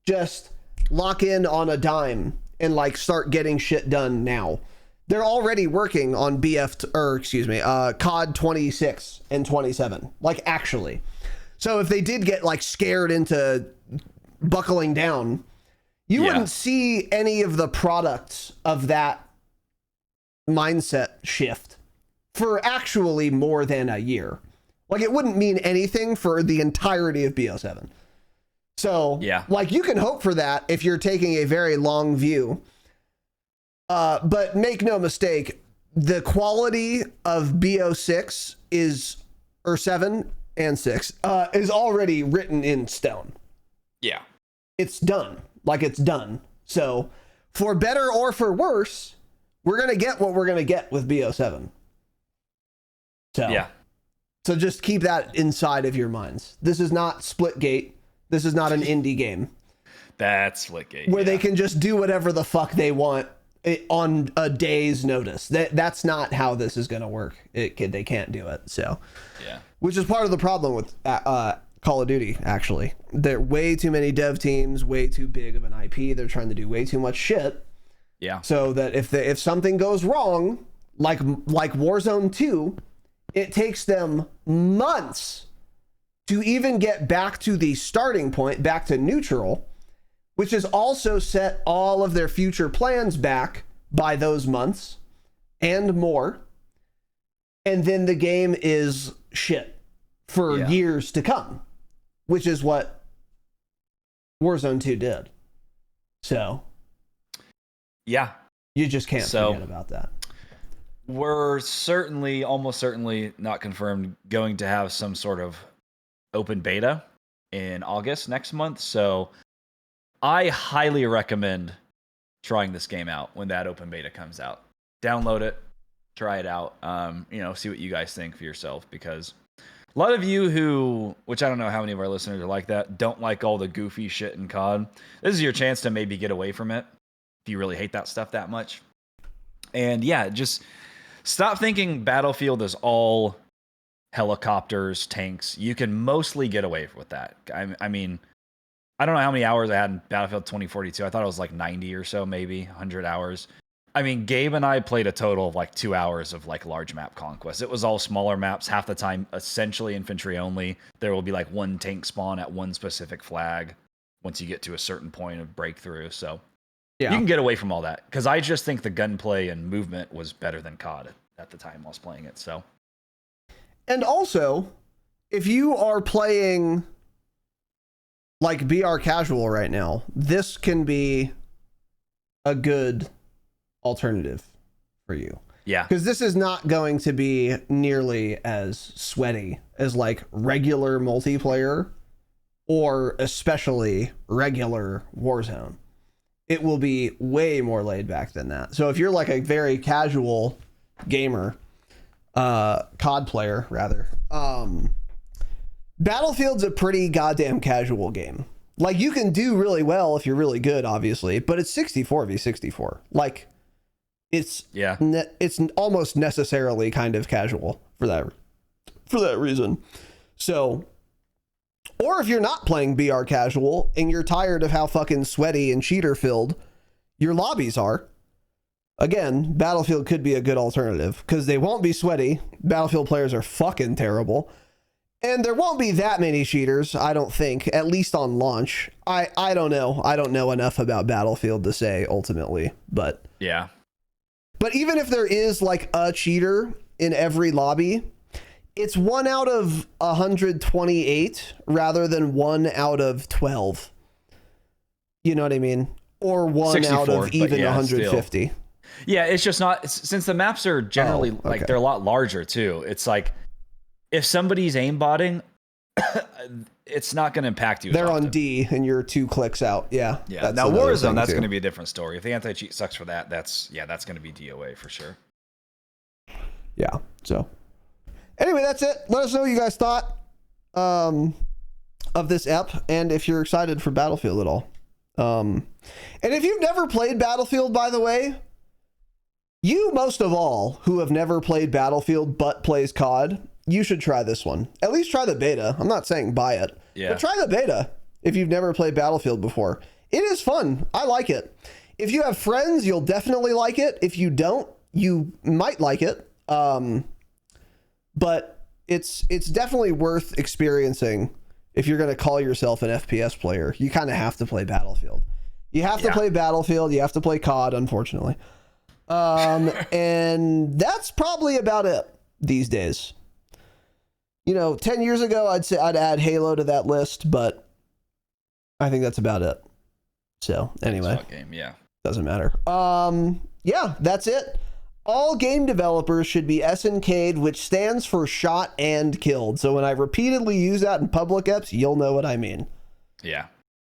just lock in on a dime and like start getting shit done now. They're already working on COD 26 and 27, like actually. So if they did get like scared into buckling down, you wouldn't see any of the products of that mindset shift for actually more than a year. Like it wouldn't mean anything for the entirety of BO7. So like you can hope for that if you're taking a very long view. But make no mistake, the quality of BO6 or 7 and 6 is already written in stone. Yeah. It's done. Like it's done. So for better or for worse, we're going to get what we're going to get with BO7. So just keep that inside of your minds. This is not Splitgate. This is not an indie game. That's Splitgate. Where they can just do whatever the fuck they want on a day's notice. That's not how this is going to work. They can't do it. So, which is part of the problem with Call of Duty, actually. There are way too many dev teams, way too big of an IP. They're trying to do way too much shit. Yeah. So that if something goes wrong, like Warzone 2, it takes them months to even get back to the starting point, back to neutral, which has also set all of their future plans back by those months and more. And then the game is shit for years to come, which is what Warzone 2 did. So yeah, you just can't forget about that. We're almost certainly not confirmed, going to have some sort of open beta in August next month. So I highly recommend trying this game out when that open beta comes out. Download it, try it out, see what you guys think for yourself, because a lot of you who, which I don't know how many of our listeners are like that, don't like all the goofy shit in COD. This is your chance to maybe get away from it if you really hate that stuff that much. And yeah, just stop thinking Battlefield is all helicopters, tanks. You can mostly get away with that. I mean, I don't know how many hours I had in Battlefield 2042. I thought it was like 90 or so, maybe 100 hours. I mean, Gabe and I played a total of like 2 hours of like large map conquest. It was all smaller maps, half the time essentially infantry only. There will be like one tank spawn at one specific flag once you get to a certain point of breakthrough. So yeah, you can get away from all that, because I just think the gunplay and movement was better than COD at the time I was playing it. So, and also, if you are playing like BR casual right now, this can be a good alternative for you. Yeah. Because this is not going to be nearly as sweaty as like regular multiplayer or especially regular Warzone. It will be way more laid back than that. So if you're like a very casual gamer, COD player rather, Battlefield's a pretty goddamn casual game. Like, you can do really well if you're really good, obviously, but it's 64v64. Like, it's it's almost necessarily kind of casual for that reason. So, or if you're not playing BR casual and you're tired of how fucking sweaty and cheater filled your lobbies are, again, Battlefield could be a good alternative, because they won't be sweaty. Battlefield players are fucking terrible. And there won't be that many cheaters, I don't think, at least on launch. I don't know. I don't know enough about Battlefield to say ultimately, but yeah. But even if there is like a cheater in every lobby, it's 1 out of 128 rather than 1 out of 12. You know what I mean? Or 1 64, out of even 150. Still. Yeah, it's just not, since the maps are generally like they're a lot larger too. It's like if somebody's aimbotting, it's not going to impact you. They're on D and you're 2 clicks out. Yeah. Yeah. Now Warzone, that's going to be a different story. If the anti-cheat sucks for that, that's going to be DOA for sure. Yeah. So anyway, that's it. Let us know what you guys thought of this ep, and if you're excited for Battlefield at all. And if you've never played Battlefield, by the way, you most of all who have never played Battlefield but plays COD, you should try this one. At least try the beta. I'm not saying buy it, but try the beta if you've never played Battlefield before. It is fun. I like it. If you have friends, you'll definitely like it. If you don't, you might like it. But it's definitely worth experiencing if you're going to call yourself an FPS player. You kind of have to play Battlefield. You have to play Battlefield. You have to play COD, unfortunately. And that's probably about it these days. 10 years ago, I'd say I'd add Halo to that list, but I think that's about it. So anyway, doesn't matter. Yeah, that's it. All game developers should be SNK'd, which stands for shot and killed. So when I repeatedly use that in public eps, you'll know what I mean. Yeah.